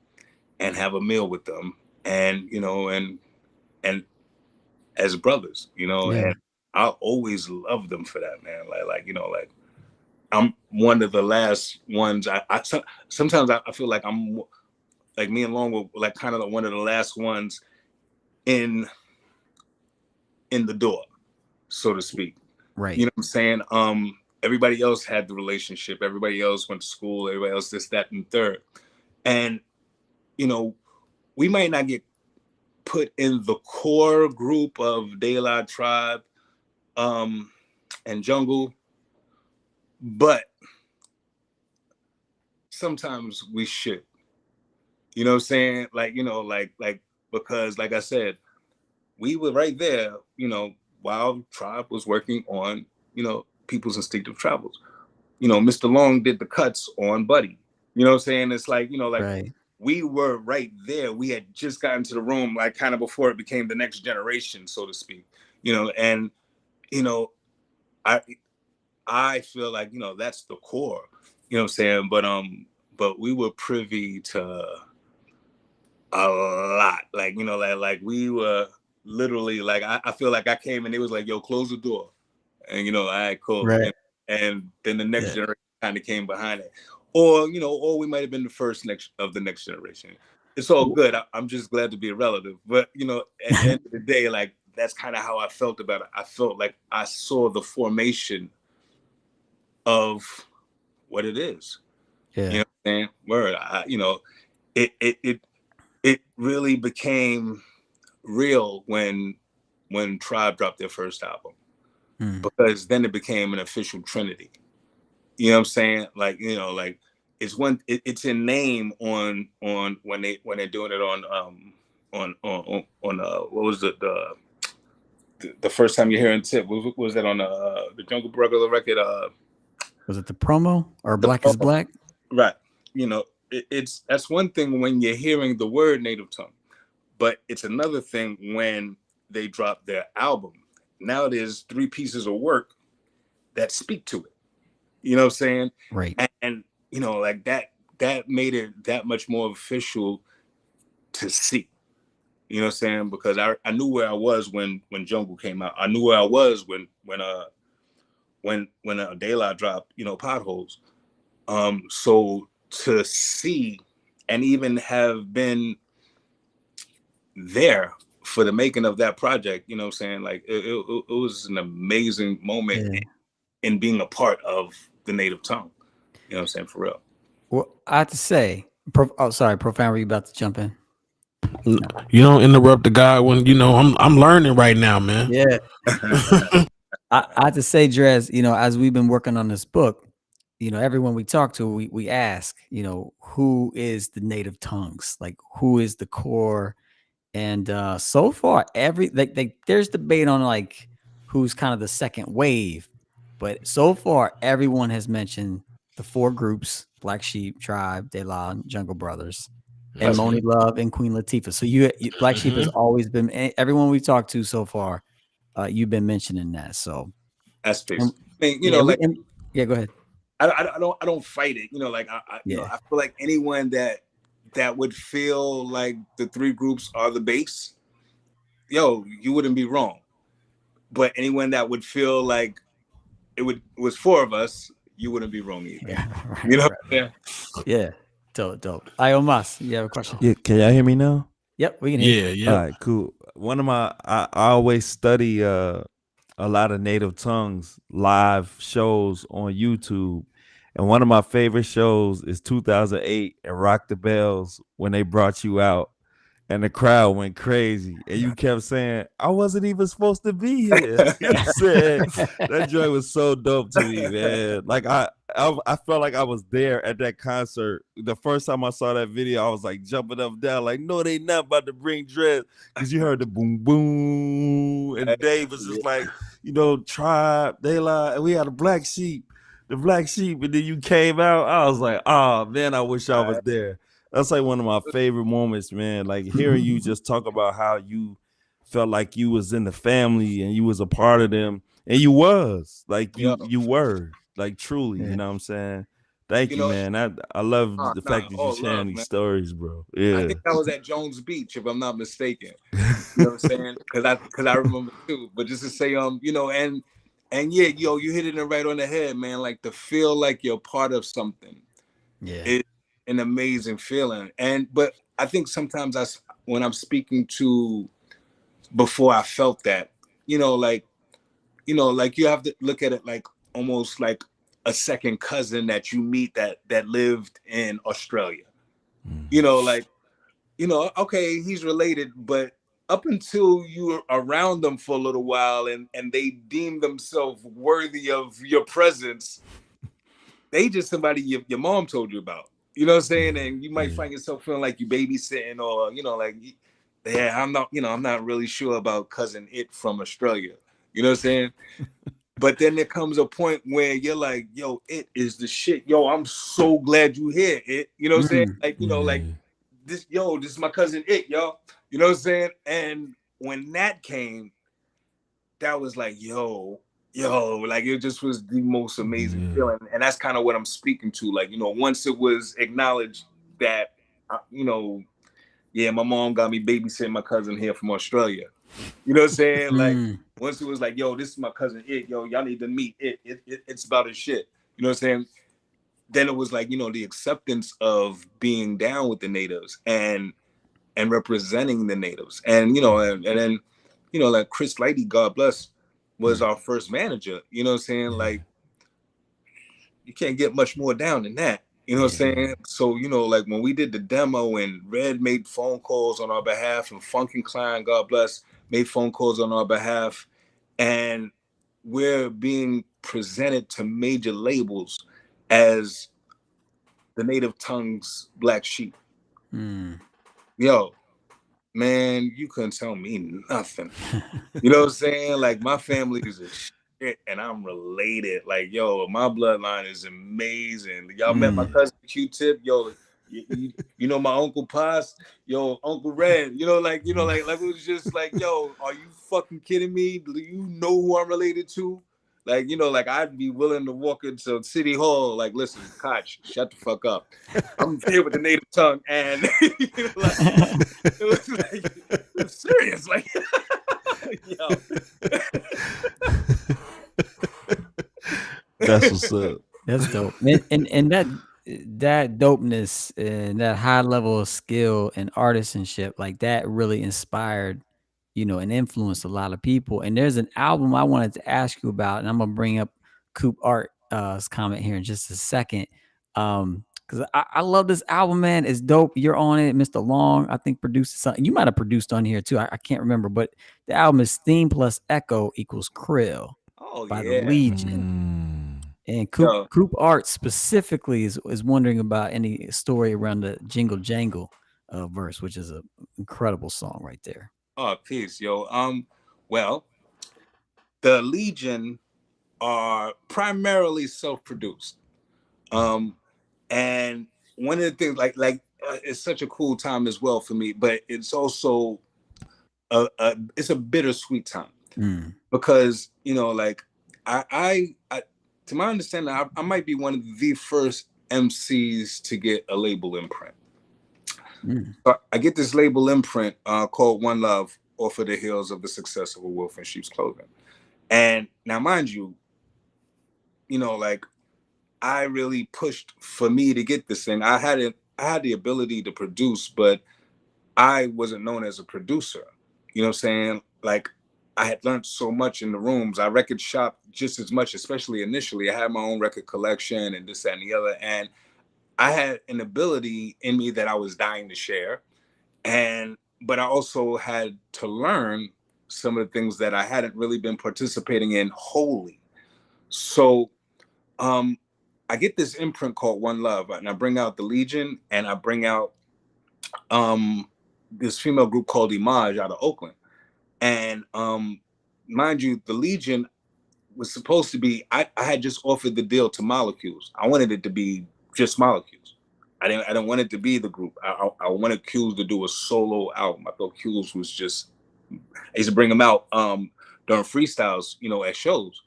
and have a meal with them, and you know, and as brothers, you know, and I always love them for that, man. Like you know, like I'm one of the last ones. Sometimes I feel like I'm like, me and Long were like kind of one of the last ones in the door, so to speak. Right. You know what I'm saying? Everybody else had the relationship. Everybody else went to school. Everybody else this, that, and third. And, you know, we might not get put in the core group of De La, Tribe, and Jungle, but sometimes we should. You know what I'm saying? Like, you know, like because like I said, we were right there, you know, while Tribe was working on, you know, People's Instinctive Travels. You know, Mista Lawnge did the cuts on Buddy. You know what I'm saying? It's like, you know, like we were right there. We had just gotten to the room, like kind of before it became the next generation, so to speak. You know, and, you know, I feel like, you know, that's the core. You know what I'm saying? But we were privy to a lot. Like, you know, like we were literally like, I feel like I came and it was like, yo, close the door. And, you know, all right, cool. Right. And then the next generation kind of came behind it. Or, you know, or we might have been the first of the next generation. It's all good. I'm just glad to be a relative. But, you know, at the end of the day, like, that's kind of how I felt about it. I felt like I saw the formation of what it is. Yeah. You know what I'm saying? Word. You know, it really became real when Tribe dropped their first album. Because then it became an official trinity. You know what I'm saying? Like, you know, like it's in name on when they're doing it on what was the first time you're hearing Tip? Was that on the Jungle Brother record? Was it the promo or Black is Black? Right. You know, that's one thing when you're hearing the word native tongue, but it's another thing when they drop their album. Now there's 3 pieces of work that speak to it. You know what I'm saying? Right. And you know, like that made it that much more official to see. You know what I'm saying? Because I knew where I was when Jungle came out. I knew where I was when De La dropped, you know, Potholes. So to see and even have been there for the making of that project, you know what I'm saying? Like it was an amazing moment in being a part of the native tongue. You know what I'm saying? For real. Well, I have to say, sorry, Profound, were you about to jump in? You don't interrupt the guy when, you know, I'm learning right now, man. Yeah. I have to say, Dres, you know, as we've been working on this book, everyone we talk to, we ask, who is the native tongues? Like, who is the core? And so far, there's debate on like who's kind of the second wave, but so far everyone has mentioned the four groups: Black Sheep, Tribe, De La, and Jungle Brothers, and Moni Love and Queen Latifah. So Black Sheep has always been, everyone we've talked to so far. You've been mentioning that. So that's peace. I mean, go ahead. I don't fight it. Like I feel like anyone that would feel like the three groups are the base, you wouldn't be wrong. But anyone that would feel like it was four of us, you wouldn't be wrong either. Right. Yeah. Dope. iomos, you have a question? Yeah, can y'all hear me now? Yep, we can hear you. All right, cool. I always study a lot of native tongues live shows on YouTube. And one of my favorite shows is 2008 and Rock the Bells when they brought you out and the crowd went crazy. And you kept saying, I wasn't even supposed to be here. You said that joint was so dope to me, man. Like I felt like I was there at that concert. The first time I saw that video, I was like jumping up and down, like, no, they not about to bring Dres. Because you heard the boom boom. And Dave was just like, Tribe, they lie, and we had the Black Sheep, and then you came out. I was like, oh man, I wish I was there. That's like one of my favorite moments, man. Like hearing you just talk about how you felt like you was in the family and you was a part of them, and you was like you were like truly. You know what I'm saying? Thank you, man. I love the fact that you sharing these stories, bro. Yeah, I think I was at Jones Beach, if I'm not mistaken. You know what I'm saying? Because I remember too. But just to say, and yeah, you hit it right on the head, man. Like to feel like you're part of something. Yeah. It's an amazing feeling. But I think sometimes when I'm speaking to before I felt that, like you have to look at it like almost like a second cousin that you meet that lived in Australia. Okay, he's related, but up until you're around them for a little while and they deem themselves worthy of your presence, they just somebody your mom told you about. You know what I'm saying? And you might find yourself feeling like you babysitting or, like, yeah, I'm not really sure about cousin It from Australia. You know what I'm saying? But then there comes a point where you're like, yo, It is the shit. Yo, I'm so glad you here, It. You know what I'm saying? Like, like this is my cousin It, yo. You know what I'm saying? And when that came, that was like, yo, like it just was the most amazing feeling. And that's kind of what I'm speaking to. Like, once it was acknowledged that, my mom got me babysitting my cousin here from Australia. You know what I'm saying? Like, once it was like, yo, this is my cousin It, yo, y'all need to meet It. It's about his shit. You know what I'm saying? Then it was like, the acceptance of being down with the natives and representing the natives. And, and then, like Chris Lighty, God bless, was our first manager. You know what I'm saying? Like, you can't get much more down than that. You know what I'm saying? So, like when we did the demo and Red made phone calls on our behalf and Funk and Klein, God bless, made phone calls on our behalf. And we're being presented to major labels as the Native Tongues Black Sheep. Yo, man, you couldn't tell me nothing. You know what I'm saying? Like, my family is a shit and I'm related. Like, yo, my bloodline is amazing. Y'all met my cousin Q-Tip, yo. You know my Uncle Paz, yo, Uncle Red, like it was just like, yo, are you fucking kidding me? Do you know who I'm related to? Like, like I'd be willing to walk into City Hall, like, listen, Koch, shut the fuck up. I'm here with the native tongue, and it was serious, like, yo. That's what's up. That's dope, and that dopeness and that high level of skill and artisanship, like that really inspired, and influenced a lot of people. And there's an album I wanted to ask you about, and I'm gonna bring up Coop Art's comment here in just a second. Because I love this album, man. It's dope. You're on it. Mista Lawnge, I think, produced something. You might have produced on here too. I can't remember, but the album is Theme plus Echo equals Krill by the Legion. And Yo, Coop Art specifically is wondering about any story around the Jingle Jangle verse, which is an incredible song right there. oh, peace, yo. Well, the Legion are primarily self-produced. And one of the things, it's such a cool time as well for me, but it's also it's a bittersweet time because like I to my understanding, I might be one of the first MCs to get a label imprint. So I get this label imprint called One Love off of the heels of the success of A Wolf in Sheep's Clothing. And now, mind you, like I really pushed for me to get this thing. I had the ability to produce, but I wasn't known as a producer. You know what I'm saying? Like I had learned so much in the rooms. I record shop just as much, especially initially. I had my own record collection and this, that, and the other. And I had an ability in me that I was dying to share. But I also had to learn some of the things that I hadn't really been participating in wholly. So I get this imprint called One Love, and I bring out the Legion, and I bring out this female group called iomos out of Oakland. And mind you, the Legion was supposed to be, I had just offered the deal to Molecules. I wanted it to be just Molecules. I didn't want it to be the group. I wanted Q's to do a solo album. I thought Q's was just, I used to bring him out during freestyles, at shows.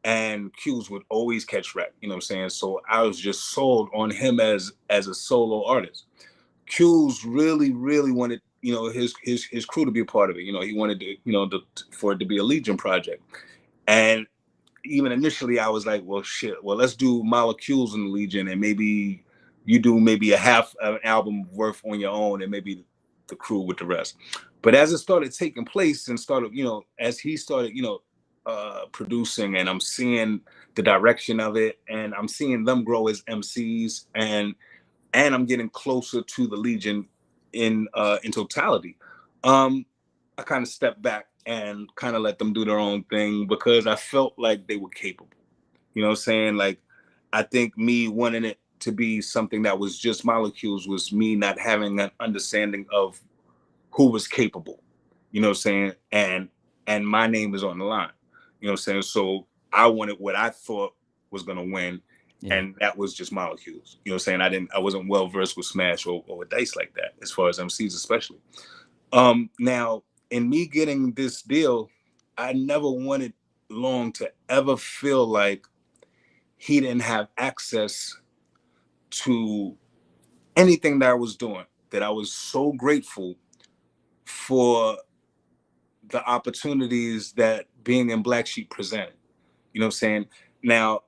And Q's would always catch rap, you know what I'm saying? So I was just sold on him as a solo artist. Q's really, really wanted, his crew to be a part of it. He wanted to, for it to be a Legion project. And even initially I was like, well, shit, let's do Molecules in the Legion, and maybe you do maybe a half an album worth on your own, and maybe the crew with the rest. But as it started taking place and started, as he started, producing, and I'm seeing the direction of it, and I'm seeing them grow as MCs, and I'm getting closer to the Legion in totality. I kind of stepped back and kind of let them do their own thing because I felt like they were capable. You know what I'm saying? Like, I think me wanting it to be something that was just Molecules was me not having an understanding of who was capable. You know what I'm saying? And my name is on the line. You know what I'm saying? So I wanted what I thought was gonna win, and that was just Molecules. You know what I'm saying? I wasn't well versed with Smash or with Dice like that, as far as MCs especially. Now, in me getting this deal, I never wanted Long to ever feel like he didn't have access to anything that I was doing. That I was so grateful for the opportunities that being in Black Sheep presented. You know what I'm saying? Now,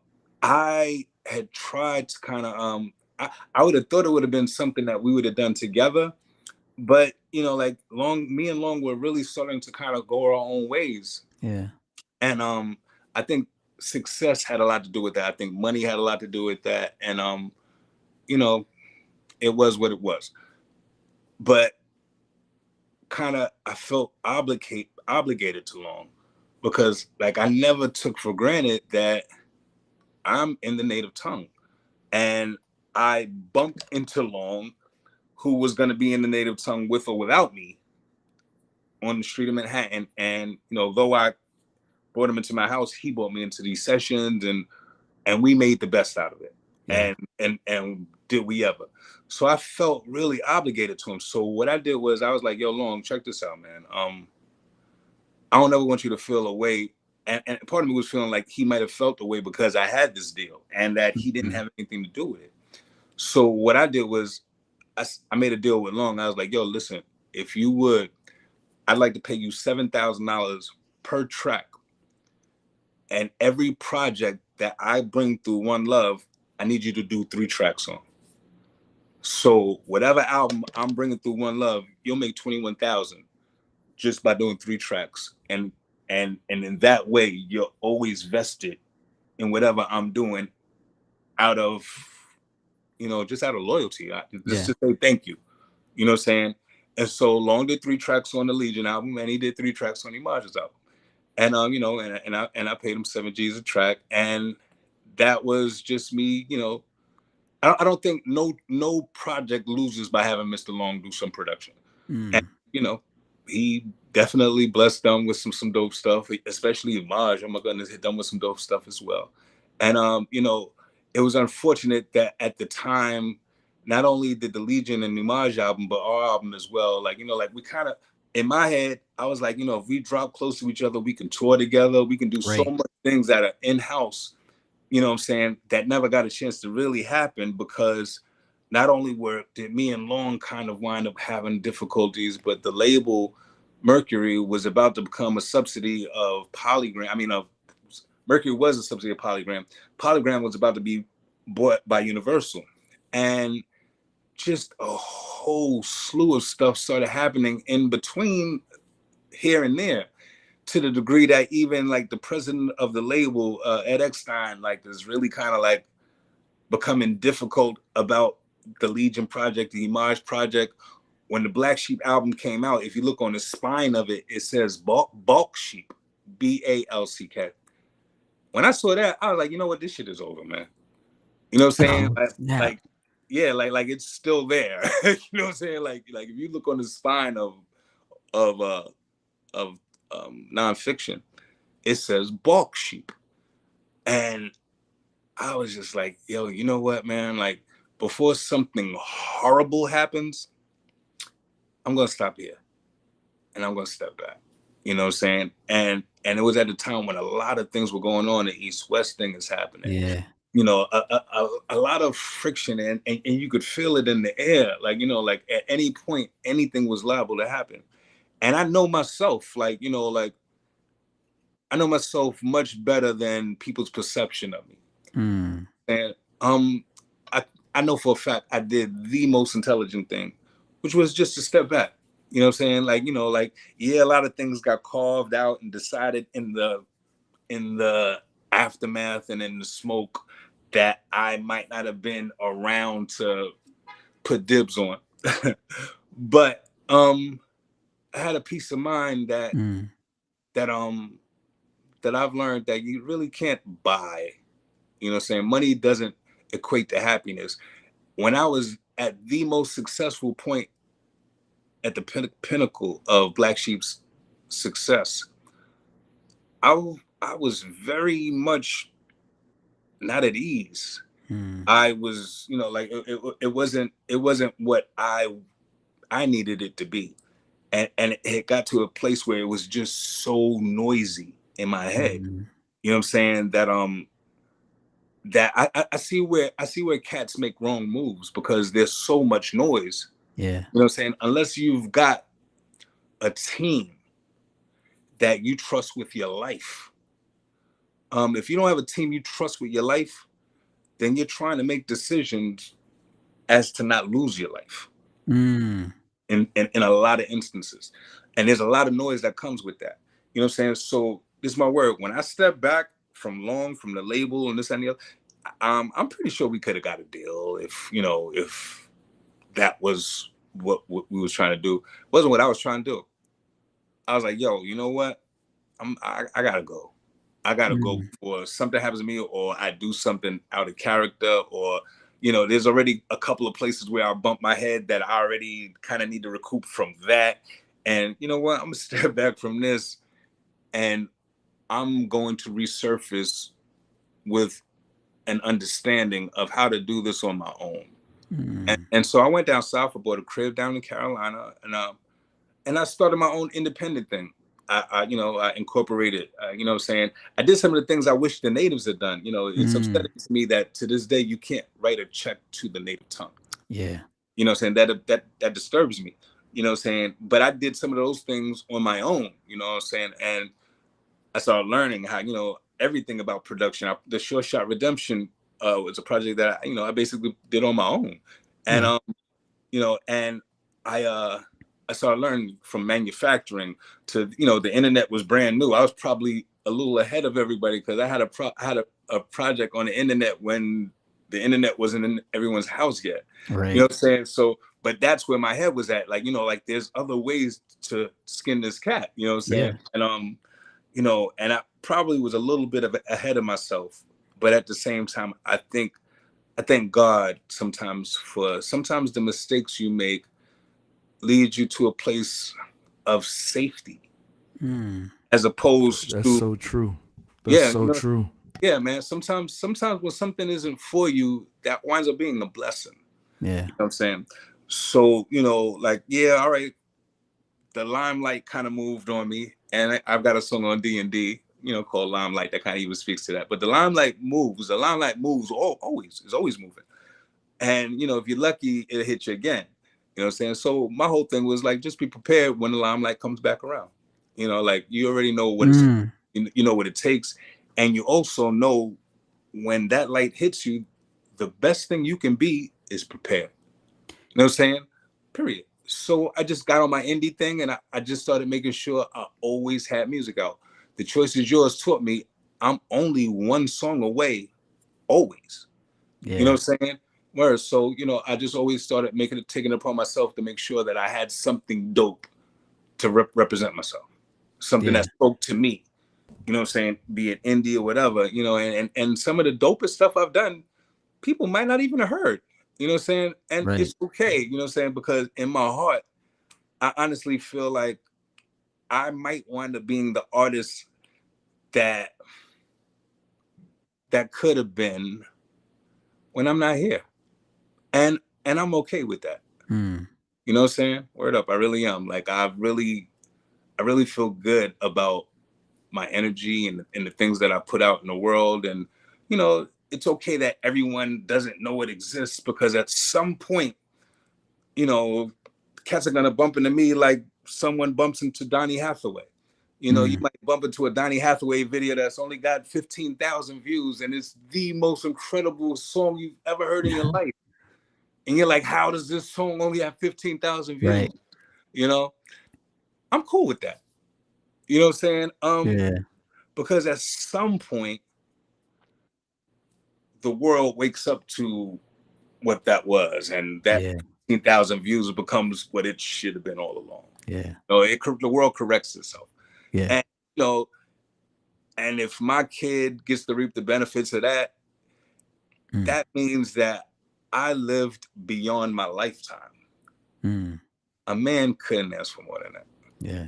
I had tried to kind of I would have thought it would have been something that we would have done together, but like me and Long were really starting to kind of go our own ways. Yeah. And I think success had a lot to do with that. I think money had a lot to do with that. And it was what it was. But kind of I felt obligated to Long, because like I never took for granted that I'm in the native tongue, and I bumped into Long, who was going to be in the native tongue with or without me on the street of Manhattan. And though I brought him into my house, he brought me into these sessions, and we made the best out of it. Yeah. And did we ever? So I felt really obligated to him. So what I did was I was like, yo, Long, check this out, man. I don't ever want you to feel a way. And part of me was feeling like he might have felt the way because I had this deal and that he didn't have anything to do with it. So what I did was I made a deal with Long. I was like, yo, listen, if you would, I'd like to pay you $7,000 per track. And every project that I bring through One Love, I need you to do 3 tracks on. So whatever album I'm bringing through One Love, you'll make 21,000 just by doing 3 tracks. And in that way, you're always vested in whatever I'm doing out of, just out of loyalty. Just to say thank you. You know what I'm saying? And so Long did 3 tracks on the Legion album, and he did 3 tracks on Image's album. And and I paid him $7 G's a track, and that was just me, you know. I don't think no project loses by having Mr. Lawnge do some production. And you know, he definitely blessed them with some dope stuff, especially Maj. Oh my goodness, hit them with some dope stuff as well. And you know, it was unfortunate that at the time, not only did the Legion and Maj album, but our album as well. Like, you know, like we kind of, in my head, I was like, you know, if we drop close to each other, we can tour together. We can do so Right. much things that are in house. You know what I'm saying? That never got a chance to really happen because not only did me and Long kind of wind up having difficulties, but the label Mercury was about to become a subsidy of Polygram. I mean, Mercury was a subsidy of Polygram. Polygram was about to be bought by Universal. And just a whole slew of stuff started happening in between here and there, to the degree that even like the president of the label, Ed Eckstein, like is really kind of like becoming difficult about the Legion project, the Image project. When the Black Sheep album came out, if you look on the spine of it, it says Balk Sheep, BALCK. When I saw that, I was like, you know what, this shit is over, man. You know what I'm saying? Like, yeah, like it's still there. You know what I'm saying? Like if you look on the spine of nonfiction, it says Balk Sheep. And I was just like, yo, you know what, man? Like, before something horrible happens, I'm gonna stop here and I'm gonna step back. You know what I'm saying? And it was at the time when a lot of things were going on. The East-West thing is happening. Yeah. You know, a lot of friction, and you could feel it in the air. Like, you know, like at any point, anything was liable to happen. And I know myself, like, you know, like I know myself much better than people's perception of me. And I know for a fact I did the most intelligent thing, which was just to step back. You know what I'm saying? Like, you know, like, yeah, a lot of things got carved out and decided in the aftermath and in the smoke that I might not have been around to put dibs on. But I had a peace of mind that that I've learned that you really can't buy. You know what I'm saying? Money doesn't equate to happiness. When I was at the most successful point at the pinnacle of Black Sheep's success, I was very much not at ease. I was, you know, like it wasn't what I needed it to be. And it got to a place where it was just so noisy in my head. You know what I'm saying? That I see where cats make wrong moves because there's so much noise. Yeah. You know what I'm saying? Unless you've got a team that you trust with your life. If you don't have a team you trust with your life, then you're trying to make decisions as to not lose your life. In a lot of instances. And there's a lot of noise that comes with that. You know what I'm saying? So this is my word. When I step back from the label and this and the other, I'm pretty sure we could have got a deal if that was what we was trying to do. It wasn't what I was trying to do. I was like, yo, you know what? I gotta go. I gotta go before something happens to me or I do something out of character, or you know, there's already a couple of places where I bump my head that I already kind of need to recoup from that. And you know what? I'm gonna step back from this and I'm going to resurface with an understanding of how to do this on my own. And so I went down south, I bought a crib down in Carolina, and I started my own independent thing. I incorporated, you know what I'm saying? I did some of the things I wish the natives had done. You know, it's upsetting to me that to this day, you can't write a check to the native tongue. Yeah. You know what I'm saying? That disturbs me, you know what I'm saying? But I did some of those things on my own, you know what I'm saying? And I started learning how, you know, everything about production. The Short Shot Redemption was a project that, I basically did on my own. And, you know, and I started learning from manufacturing to, you know, the internet was brand new. I was probably a little ahead of everybody because I had a project on the internet when the internet wasn't in everyone's house yet. Right. You know what I'm saying? So, but that's where my head was at. Like, you know, like there's other ways to skin this cat, you know what I'm saying? Yeah. And, you know, and I probably was a little bit ahead of myself but at the same time, I thank God sometimes the mistakes you make lead you to a place of safety, as opposed That's to, so true. That's yeah, so true. yeah, man. Sometimes when something isn't for you, that winds up being a blessing. Yeah. You know what I'm saying? So, like, yeah, all right, the limelight kind of moved on me, and I've got a song on D&D, called Limelight that kind of even speaks to that. But the limelight moves. The limelight moves always. It's always moving. And if you're lucky, it'll hit you again. You know what I'm saying? So my whole thing was like, just be prepared when the limelight comes back around. Like you already know what it's, you know what it takes, and you also know when that light hits you, the best thing you can be is prepared. You know what I'm saying? Period. So I just got on my indie thing, and I just started making sure I always had music out. The Choice Is Yours taught me I'm only one song away, always. Yeah. You know what I'm saying? Whereas, so, I just always started taking it upon myself to make sure that I had something dope to represent myself, something that spoke to me. You know what I'm saying? Be it indie or whatever, and some of the dopest stuff I've done, people might not even have heard. You know what I'm saying? And it's okay, you know what I'm saying? Because in my heart, I honestly feel like I might wind up being the artist that could have been when I'm not here. And I'm okay with that. You know what I'm saying? Word up. I really am. Like I really feel good about my energy and the things that I put out in the world. And, it's okay that everyone doesn't know it exists, because at some point, cats are gonna bump into me like someone bumps into Donny Hathaway. You might bump into a Donny Hathaway video that's only got 15,000 views, and it's the most incredible song you've ever heard in your life. And you're like, how does this song only have 15,000 views? Right. I'm cool with that. You know what I'm saying? Yeah. Because at some point, the world wakes up to what that was, and that 15,000 views becomes what it should have been all along. Yeah. The world corrects itself. Yeah. And and if my kid gets to reap the benefits of that, that means that I lived beyond my lifetime. A man couldn't ask for more than that. Yeah.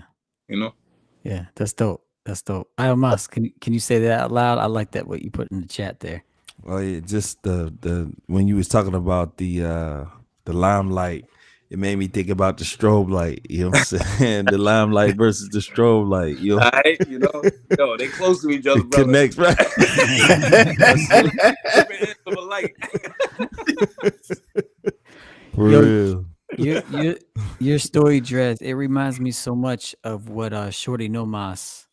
Yeah. That's dope. That's dope. iomos, can you say that out loud? I like that what you put in the chat there. Well, yeah, just the when you was talking about the limelight, it made me think about the strobe light. You know what I'm saying? The limelight versus the strobe light. All right, they close to each other, it brother. connects, right? For real. Your story, Dres, it reminds me so much of what Shorty Nomas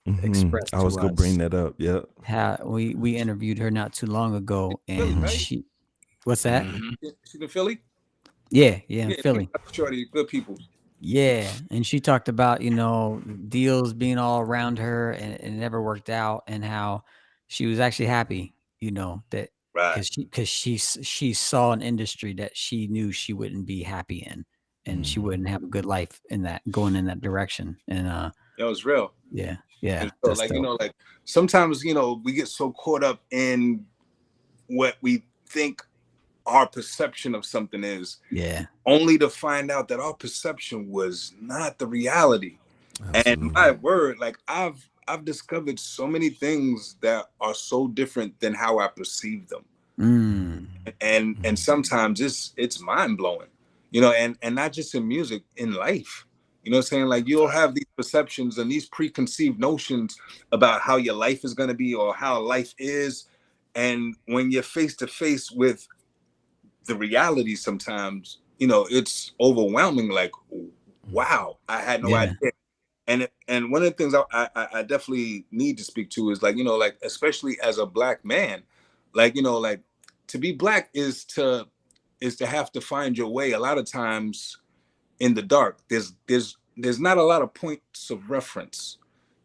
expressed to us. I was gonna bring that up. Yeah. How we interviewed her not too long ago, and she, what's that? She's in Philly. Yeah, in Philly. Shorty, good people. Yeah, and she talked about deals being all around her, and it never worked out, and how she was actually happy, that because she saw an industry that she knew she wouldn't be happy in, and she wouldn't have a good life in that, going in that direction. And it was real. Yeah. And so, like dope. Like sometimes we get so caught up in what we think our perception of something is, only to find out that our perception was not the reality. Absolutely. And my word, like I've discovered so many things that are so different than how I perceive them. And sometimes it's mind-blowing, and not just in music, in life. You know what I'm saying? Like you'll have these perceptions and these preconceived notions about how your life is going to be or how life is. And when you're face to face with the reality, sometimes, it's overwhelming. Like, wow, I had no idea. And one of the things I definitely need to speak to is like, like, especially as a Black man, like, like to be Black is to have to find your way a lot of times in the dark. There's not a lot of points of reference.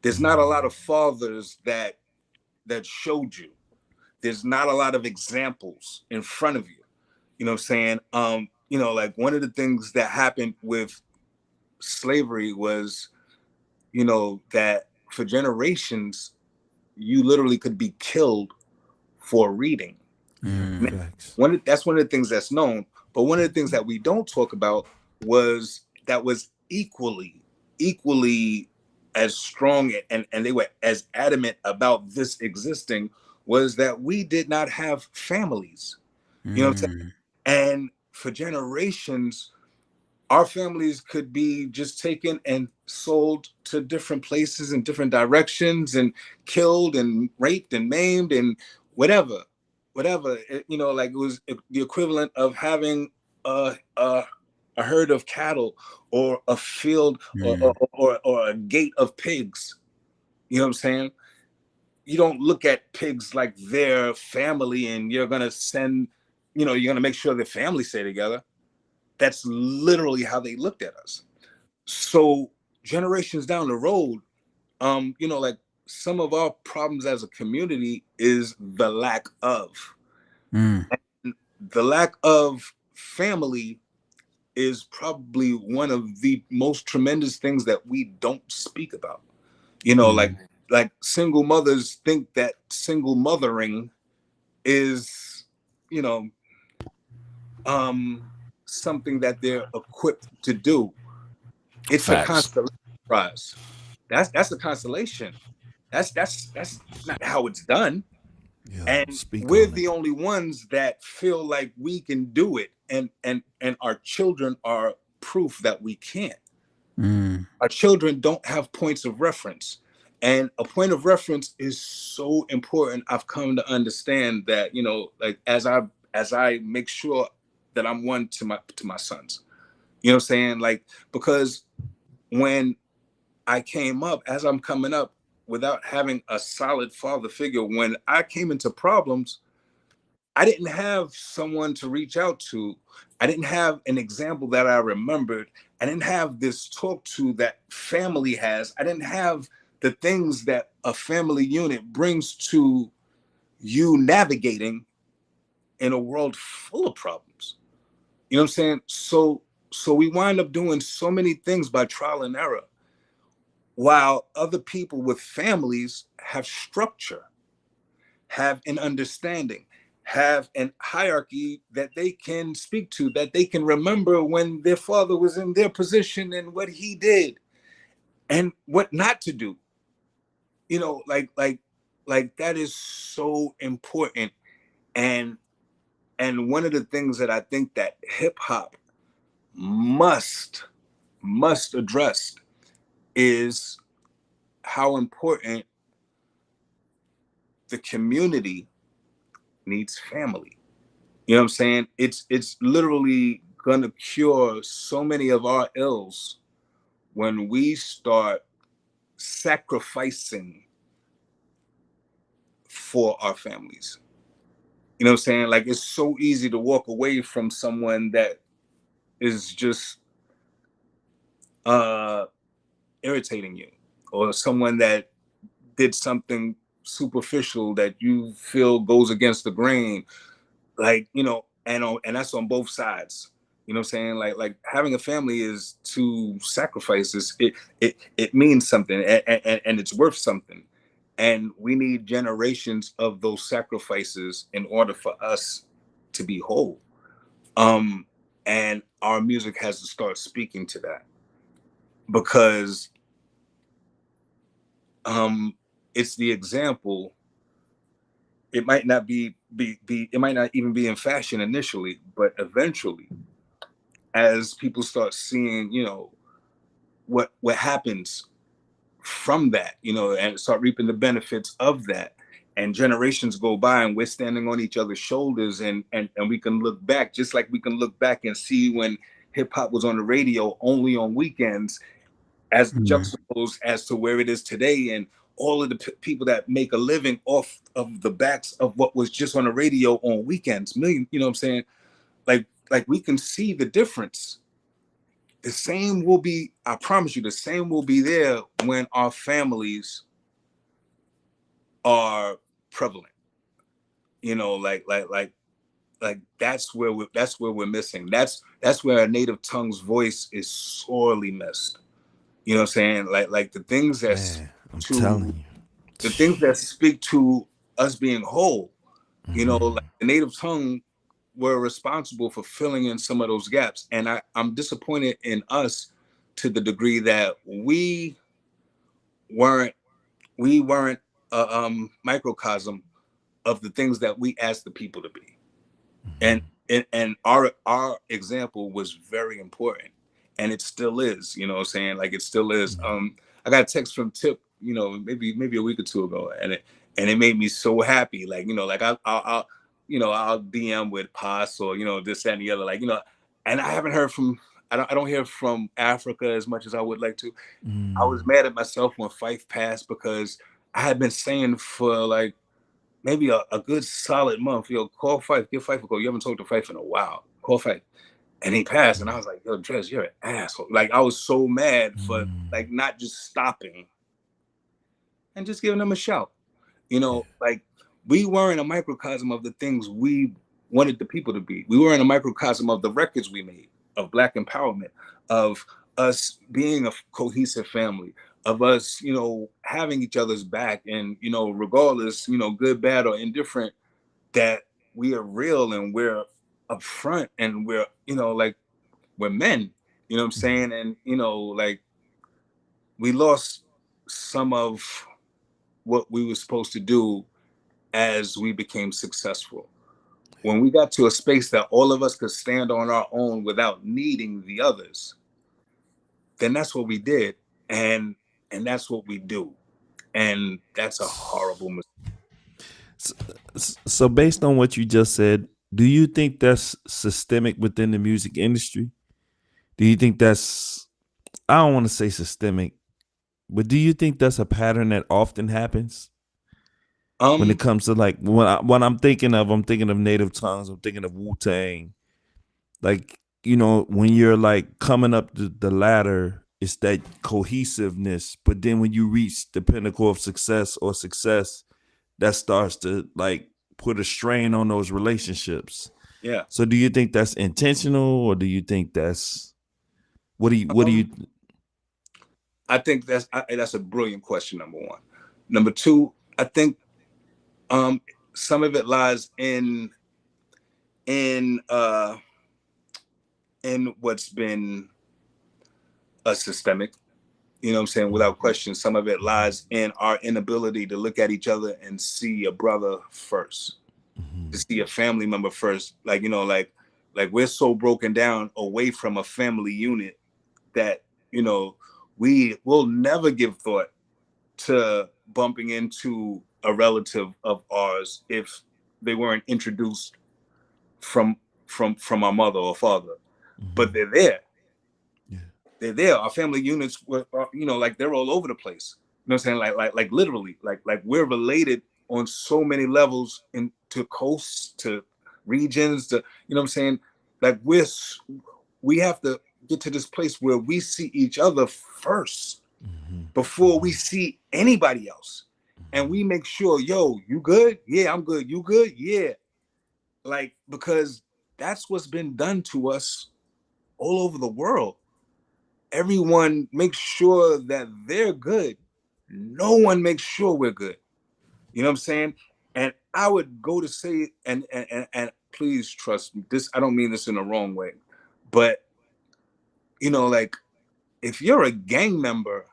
There's not a lot of fathers that showed you. There's not a lot of examples in front of you. You know what I'm saying? Like one of the things that happened with slavery was, that for generations, you literally could be killed for reading. Facts. That's one of the things that's known. But one of the things that we don't talk about was equally as strong, and they were as adamant about this existing, was that we did not have families. You know what I'm saying? And for generations, our families could be just taken and sold to different places in different directions, and killed and raped and maimed and whatever. You know, like it was the equivalent of having a herd of cattle, or a field, or a gate of pigs. You know what I'm saying? You don't look at pigs like their family, and you're gonna send, you know, you're gonna make sure their families stay together. That's literally how they looked at us. So generations down the road, you know, like some of our problems as a community is the lack of. And the lack of family is probably one of the most tremendous things that we don't speak about. You know, like single mothers think that single mothering is, you know, something that they're equipped to do. It's Facts. a constellation prize. That's a constellation. That's not how it's done. Yeah, And we're the only ones that feel like we can do it, and our children are proof that we can't. Our children don't have points of reference, and a point of reference is so important. I've come to understand that, you know, like as I make sure that I'm one to my sons. You know what I'm saying? Like, because when I came up, as I'm coming up, without having a solid father figure, when I came into problems, I didn't have someone to reach out to. I didn't have an example that I remembered. I didn't have this talk to that family has. I didn't have the things that a family unit brings to you navigating in a world full of problems. You know what I'm saying? So we wind up doing so many things by trial and error, while other people with families have structure, have an understanding, have an hierarchy that they can speak to, that they can remember when their father was in their position and what he did and what not to do. You know, like that is so important. And one of the things that I think that hip hop must address is how important the community needs family. You know what I'm saying? It's literally gonna cure so many of our ills when we start sacrificing for our families. You know what I'm saying? Like, it's so easy to walk away from someone that is just irritating you, or someone that did something superficial that you feel goes against the grain, like, you know, and that's on both sides. You know what I'm saying? Like having a family is to sacrifices. It means something, and it's worth something, and we need generations of those sacrifices in order for us to be whole. And our music has to start speaking to that, because it's the example. It might not be it might not even be in fashion initially, but eventually, as people start seeing, you know, what happens from that, you know, and start reaping the benefits of that, and generations go by, and we're standing on each other's shoulders, and we can look back, just like we can look back and see when hip hop was on the radio only on weekends, as juxtaposed as to where it is today, and all of the people that make a living off of the backs of what was just on the radio on weekends, million, you know what I'm saying? Like we can see the difference. The same will be, I promise you, the same will be there when our families are prevalent. You know, like that's where we're missing. That's where our native tongue's voice is sorely missed. You know what I'm saying? Like the things that I'm telling you. the things that speak to us being whole. You know, like the native tongue were responsible for filling in some of those gaps. And I'm disappointed in us to the degree that we weren't a microcosm of the things that we asked the people to be. And our example was very important, and it still is. You know what I'm saying? Like it still is. I got a text from Tip, you know, maybe a week or two ago, and it made me so happy. Like, you know, like I'll I'll DM with Pos or, you know, this that, and the other, like, you know, and I haven't heard from I don't hear from Africa as much as I would like to. I was mad at myself when Fife passed because I had been saying for like maybe a good solid month, yo, call Fife, give Fife a call. You haven't talked to Fife in a while. Call Fife. And he passed. And I was like, yo, Dres, you're an asshole. Like, I was so mad for like not just stopping and just giving them a shout. You know, like we weren't a microcosm of the things we wanted the people to be. We weren't a microcosm of the records we made, of Black empowerment, of us being a cohesive family, of us, you know, having each other's back, and, you know, regardless, you know, good, bad, or indifferent, that we are real and we're upfront and we're, you know, like we're men, you know what I'm saying? And, you know, like we lost some of what we were supposed to do as we became successful. When we got to a space that all of us could stand on our own without needing the others, then that's what we did. And that's what we do. And that's a horrible mistake. So based on what you just said, do you think that's systemic within the music industry? Do you think that's, I don't want to say systemic, but do you think that's a pattern that often happens when it comes to like when I'm thinking of native tongues, I'm thinking of Wu-Tang. Like, you know, when you're like coming up the ladder, it's that cohesiveness, but then when you reach the pinnacle of success, that starts to like put a strain on those relationships. Yeah. So do you think that's intentional, or do you think that's what do you I think that's a brilliant question, number one. Number two, I think some of it lies in what's been a systemic, you know what I'm saying, without question. Some of it lies in our inability to look at each other and see a brother first, to see a family member first. Like, you know, like we're so broken down away from a family unit that, you know, we will never give thought to bumping into a relative of ours if they weren't introduced from our mother or father. But they're there. They're there. Our family units were, you know, like they're all over the place. You know what I'm saying? Like literally, like we're related on so many levels, to coasts, to regions, to, you know what I'm saying? Like we have to get to this place where we see each other first before we see anybody else. And we make sure, yo, you good? Yeah, I'm good. You good? Yeah. Like, because that's what's been done to us all over the world. Everyone makes sure that they're good. No one makes sure we're good. You know what I'm saying? And I would go to say, and please trust me, this, I don't mean this in the wrong way, but, you know, like if you're a gang member,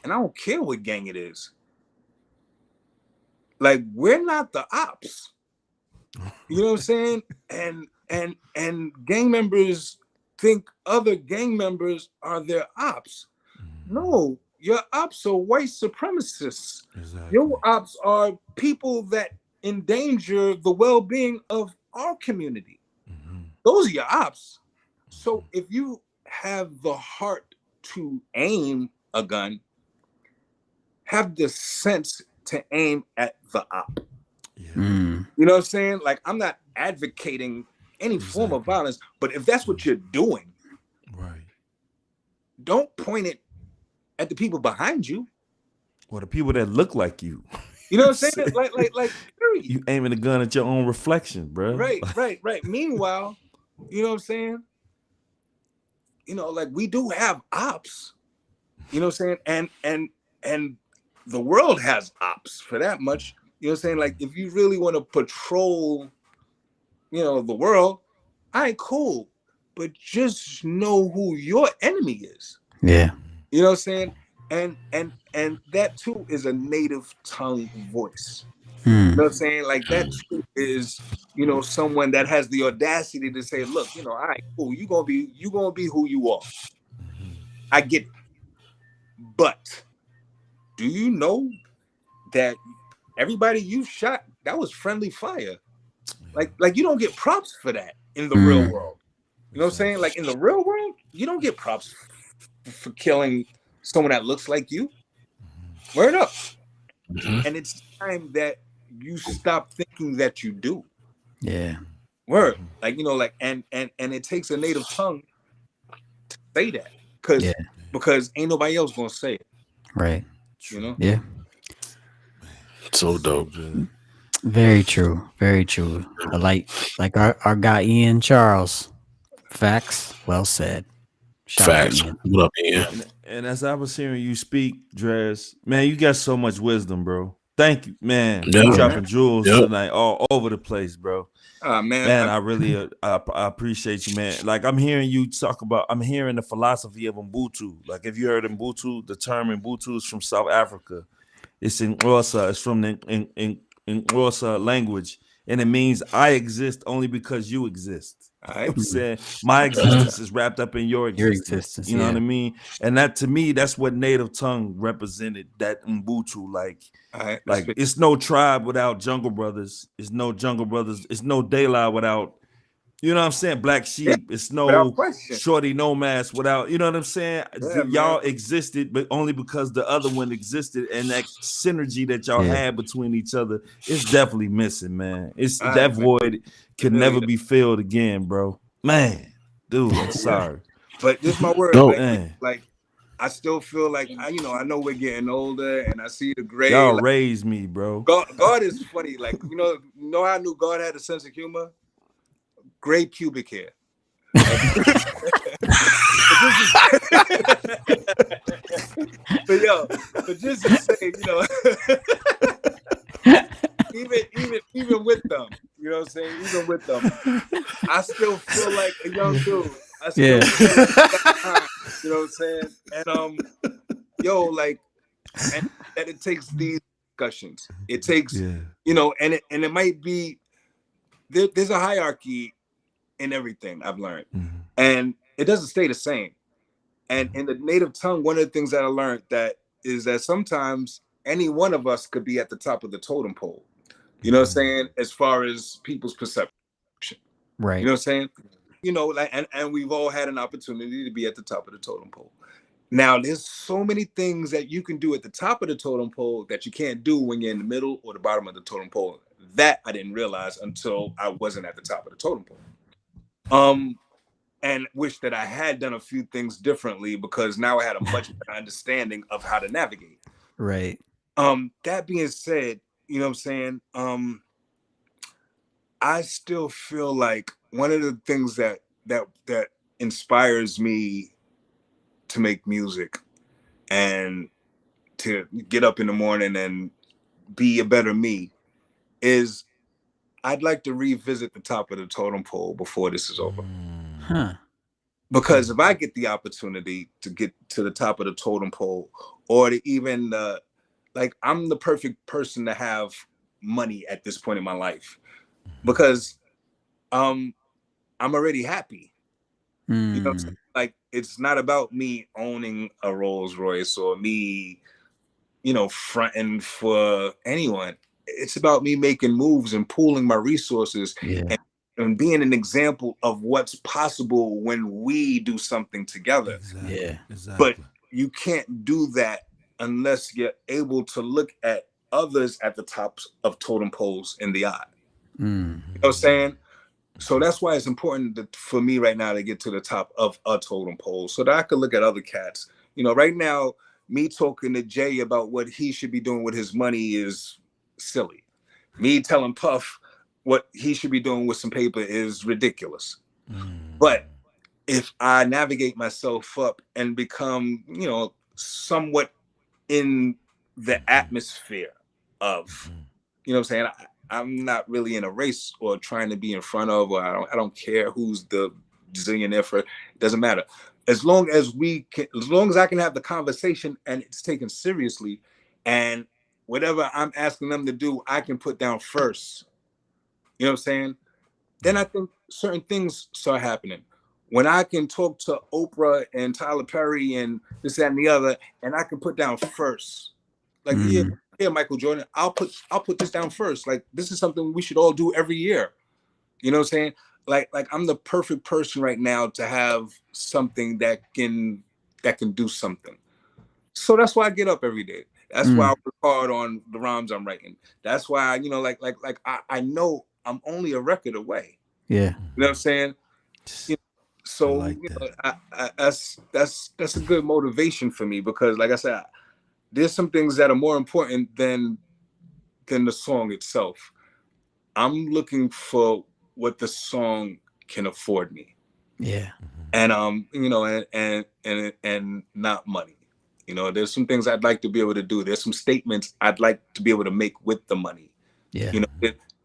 and I don't care what gang it is, like we're not the ops. You know what I'm saying? And gang members think other gang members are their ops. No, your ops are white supremacists. Exactly. Your ops are people that endanger the well-being of our community. Those are your ops. So if you have the heart to aim a gun, have the sense to aim at the op. You know what I'm saying? Like, I'm not advocating any form of violence, but if that's what you're doing, right, don't point it at the people behind you, or the people that look like you. You know what I'm saying? Like, period. You aiming the gun at your own reflection, bro. Right. Meanwhile, you know what I'm saying? You know, like, we do have ops. You know what I'm saying? And the world has ops for that much. You know what I'm saying? Like, if you really want to patrol, the world, all right, cool. But just know who your enemy is. Yeah. You know what I'm saying? And that too is a native tongue voice. You know what I'm saying? Like that too is, someone that has the audacity to say, look, all right, cool, you gonna be who you are. I get it. But do you know that everybody you shot, that was friendly fire? Like you don't get props for that in the real world. You know what I'm saying? Like in the real world, you don't get props for killing someone that looks like you. Word up. And it's time that you stop thinking that you do. Yeah. Word. Like, and it takes a native tongue to say that. Because ain't nobody else gonna say it. Right. Yeah. So dope. Very true. Very true. I like our guy Ian Charles. Facts. Well said. Shout Facts. out, Ian. What up, Ian? And as I was hearing you speak, Dres, man, you got so much wisdom, bro. Thank you, man. Yeah. You dropping jewels Yep. tonight all over the place, bro. Man, I really I appreciate you, man. Like I'm hearing you talk about, I'm hearing the philosophy of Ubuntu. Like if you heard Ubuntu, the term Ubuntu is from South Africa. It's in Xhosa. It's from the in Xhosa language, and it means I exist only because you exist. You know what I'm saying? My existence is wrapped up in your existence. You know what I mean? And that to me, that's what native tongue represented. That Ubuntu, like it's no tribe without Jungle Brothers. It's no Jungle Brothers. It's no Daylight without, you know what I'm saying, Black Sheep. Yeah, it's no Shorty Nomads without, you know what I'm saying? Yeah, y'all existed, but only because the other one existed, and that synergy that y'all had between each other is definitely missing, man. It's that void can never be filled again, bro. Man, dude, I'm sorry. But this is my word. Like I still feel like I know we're getting older, and I see the gray. Y'all raised me, bro. God is funny. Like I knew God had a sense of humor. Gray pubic hair. But just to say, even with them, you know what I'm saying? Even with them, I still feel like a young dude. I still feel like that time, you know what I'm saying? And and that it takes these discussions. It takes, and it might be there's a hierarchy in everything I've learned, and it doesn't stay the same. And in the native tongue, one of the things that I learned is that sometimes any one of us could be at the top of the totem pole. You know what I'm saying? As far as people's perception, right? You know what I'm saying? And we've all had an opportunity to be at the top of the totem pole. Now, there's so many things that you can do at the top of the totem pole that you can't do when you're in the middle or the bottom of the totem pole. That I didn't realize until I wasn't at the top of the totem pole. And wish that I had done a few things differently, because now I had a much better understanding of how to navigate. Right. That being said, you know what I'm saying? I still feel like one of the things that inspires me to make music and to get up in the morning and be a better me is I'd like to revisit the top of the totem pole before this is over. Because if I get the opportunity to get to the top of the totem pole, or to even like, I'm the perfect person to have money at this point in my life, because I'm already happy. You know what I'm saying? Like, it's not about me owning a Rolls Royce or me, fronting for anyone. It's about me making moves and pooling my resources and being an example of what's possible when we do something together. Exactly. But you can't do that unless you're able to look at others at the tops of totem poles in the eye. You know what I'm saying? So that's why it's important for me right now to get to the top of a totem pole, so that I could look at other cats. Right now, me talking to Jay about what he should be doing with his money is silly. Me telling Puff what he should be doing with some paper is ridiculous. But if I navigate myself up and become, somewhat in the atmosphere of, you know what I'm saying? I'm not really in a race or trying to be in front of, or I don't care who's the zillionaire for. It doesn't matter. As long as I can have the conversation and it's taken seriously, and whatever I'm asking them to do, I can put down first. You know what I'm saying? Then I think certain things start happening. When I can talk to Oprah and Tyler Perry and this, that, and the other, and I can put down first. Like, yeah, Michael Jordan, I'll put this down first. Like, this is something we should all do every year. You know what I'm saying? Like I'm the perfect person right now to have something that can do something. So that's why I get up every day. That's why I work hard on the rhymes I'm writing. That's why, you know, like I know I'm only a record away. Yeah. You know what I'm saying? You know, so like you know, that's a good motivation for me, because like I said, there's some things that are more important than the song itself. I'm looking for what the song can afford me. Yeah. And you know, and not money. You know, there's some things I'd like to be able to do. There's some statements I'd like to be able to make with the money. Yeah. You know,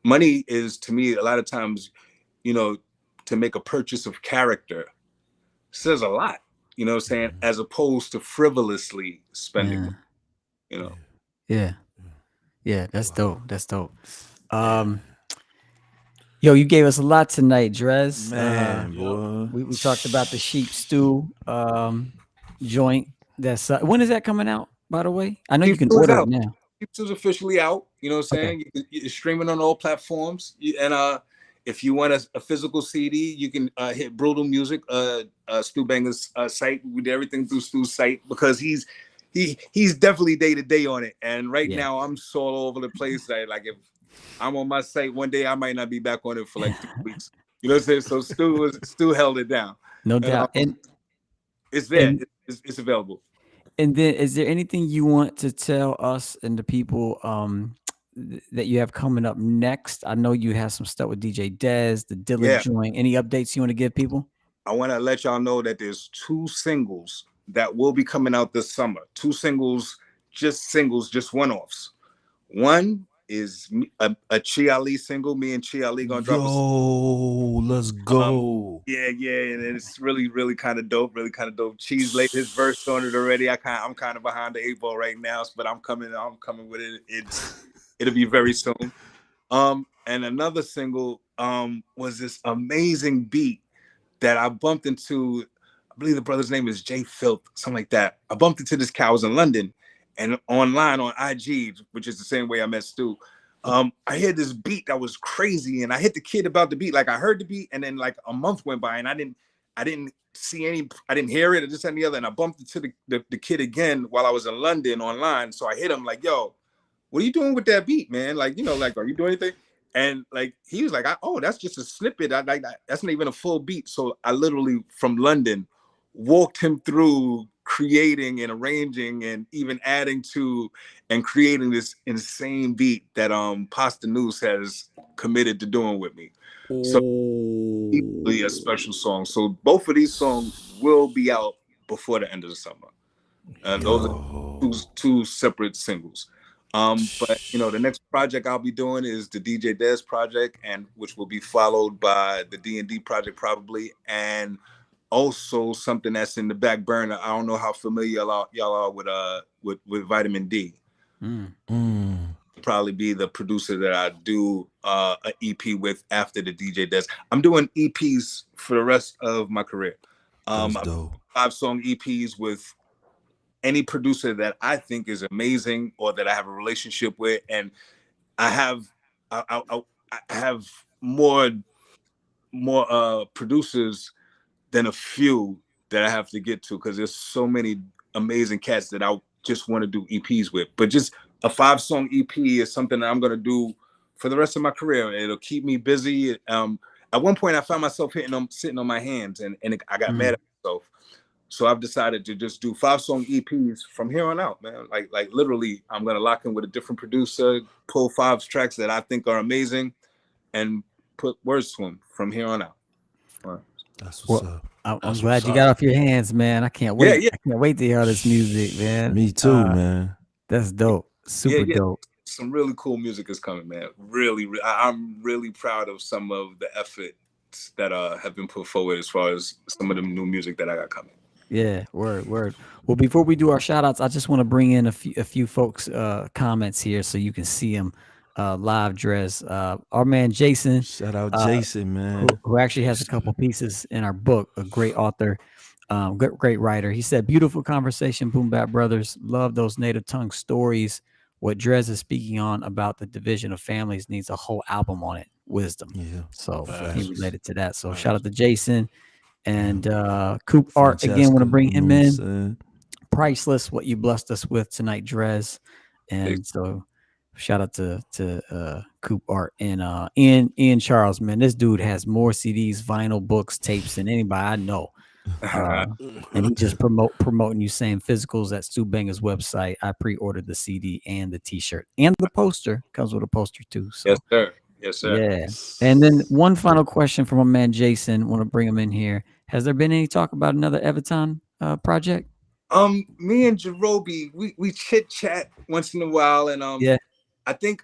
money is, to me, a lot of times, you know, to make a purchase of character says a lot, you know what I'm saying, as opposed to frivolously spending money, you know. Yeah, that's dope. That's dope. Yo, you gave us a lot tonight, Dres. Man, boy. We talked about the sheep stew joint. That's when is that coming out, by the way? I know you can order it now. Sheep Stew's officially out, you know what I'm saying? It's streaming on all platforms. And if you want a physical CD, you can hit Brutal Music, Stu Bangas site. We did everything through Stu's site, because he's definitely day to day on it. And right now I'm so all over the place. Like if I'm on my site one day, I might not be back on it for like 2 weeks. You know what I'm saying? So Stu held it down. No doubt. And it's there. It's available. And then, is there anything you want to tell us and the people that you have coming up next? I know you have some stuff with DJ Dez, the Dilla joint. Any updates you want to give people? I want to let y'all know that there's 2 singles that will be coming out this summer. 2 singles, just one-offs. One is a Chi Ali single. Me and Chi Ali gonna drop. Let's go. Yeah, and it's really, really kind of dope. Chi's laid his verse on it already. I'm kind of behind the 8 ball right now, but I'm coming with it. It'll be very soon. And another single was this amazing beat that I bumped into. I believe the brother's name is J Filth, something like that. I bumped into this guy. I was in London, and online on IG, which is the same way I met Stu. I heard this beat that was crazy, and I hit the kid about the beat. Like, I heard the beat, and then like a month went by, and I didn't hear it, or this and the other. And I bumped into the kid again while I was in London online. So I hit him like, "Yo, what are you doing with that beat, man? Like, you know, like, are you doing anything?" And like, he was like, "Oh, that's just a snippet. That's not even a full beat." So I literally, from London, walked him through creating and arranging and even adding to and creating this insane beat that Pasta News has committed to doing with me. So equally a special song. So both of these songs will be out before the end of the summer. And those are 2 separate singles. But you know, the next project I'll be doing is the DJ Dez project, and which will be followed by the D&D project probably, and also something that's in the back burner. I don't know how familiar y'all are with Vitamin D. Probably be the producer that I do an EP with after the DJ Dez. I'm doing EPs for the rest of my career. 5-song EPs with any producer that I think is amazing or that I have a relationship with, and I have more producers than a few that I have to get to, because there's so many amazing cats that I just want to do EPs with. But just a 5-song EP is something that I'm going to do for the rest of my career. It'll keep me busy. At one point, I found myself sitting on my hands, and I got mad at myself. So I've decided to just do 5-song EPs from here on out, man. Like literally, I'm going to lock in with a different producer, pull 5 tracks that I think are amazing, and put words to them from here on out. That's what's up. I'm glad you got off your hands, man. I can't wait. Yeah. I can't wait to hear all this music, man. Me too, man. That's dope. Super dope. some really cool music is coming, man. Really, I'm really proud of some of the efforts that have been put forward as far as some of the new music that I got coming. Yeah, word. Well, before we do our shout outs, I just want to bring in a few folks comments here so you can see them live, Dres. Our man Jason, Shout out Jason, man. who actually has a couple pieces in our book, a great author, great writer. He said, beautiful conversation, Boom Bap Brothers. Love those native tongue stories. What Dres is speaking on about the division of families needs a whole album on it. Wisdom. Yeah. So he Facts. related to that. So Facts. shout out to Jason. And Coop Art, again, want to Francesca, bring you know him what I'm in. saying? Priceless what you blessed us with tonight, Dres. And so shout out to Coop Art and Ian Charles, man. This dude has more CDs, vinyl, books, tapes than anybody I know. And he just promoting you, saying physicals at Stu Bangas website. I pre-ordered the CD and the t-shirt and the poster. Comes with a poster too. So Yes, sir. Yes, sir. yeah. And then one final question from my man Jason. Want to bring him in here. Has there been any talk about another Everton project? Me and Jerobi, we chit chat once in a while, and Yeah. I think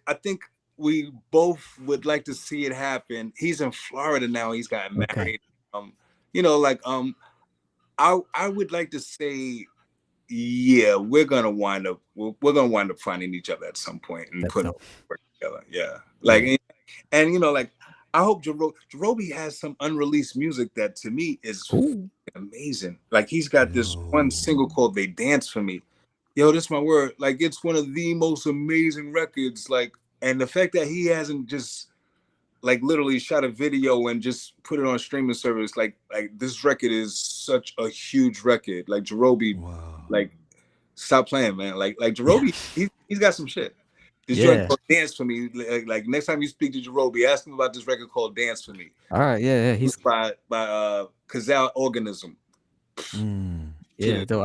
we both would like to see it happen. He's in Florida now. He's got married. Okay. You know, like I would like to say, yeah, we're gonna wind up finding each other at some point and That's putting dope. work together. Yeah, like and you know, like I hope Jerobi has some unreleased music that to me is amazing. Like he's got this one single called "They Dance for Me." Yo, that's my word. Like it's one of the most amazing records. Like, and the fact that he hasn't just like literally shot a video and just put it on streaming service, like this record is such a huge record. Like Jerobi, like stop playing, man. Like Jerobi, he's got some shit. This joint called "Dance for Me." Like next time you speak to Jerobi, ask him about this record called "Dance for Me." All right, yeah. He's by Kazal Organism. Yeah, though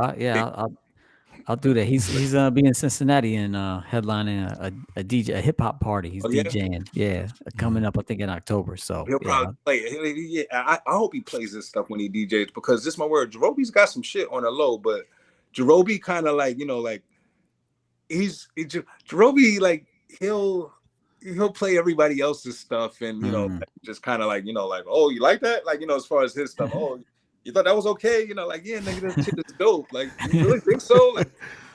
I'll do that. He's being in Cincinnati and headlining a hip hop party. He's DJing, coming up I think in October. So he'll probably play it. I hope he plays this stuff when he DJs, because this is my word. Jerobi's got some shit on the low, but Jerobi kind of like, you know, like Jerobi, like he'll play everybody else's stuff and you know just kind of like, you know, like, oh, you like that, like, you know, as far as his stuff, oh, you thought that was okay, you know, like, yeah, nigga, this shit is dope. Like, you really think so? Like,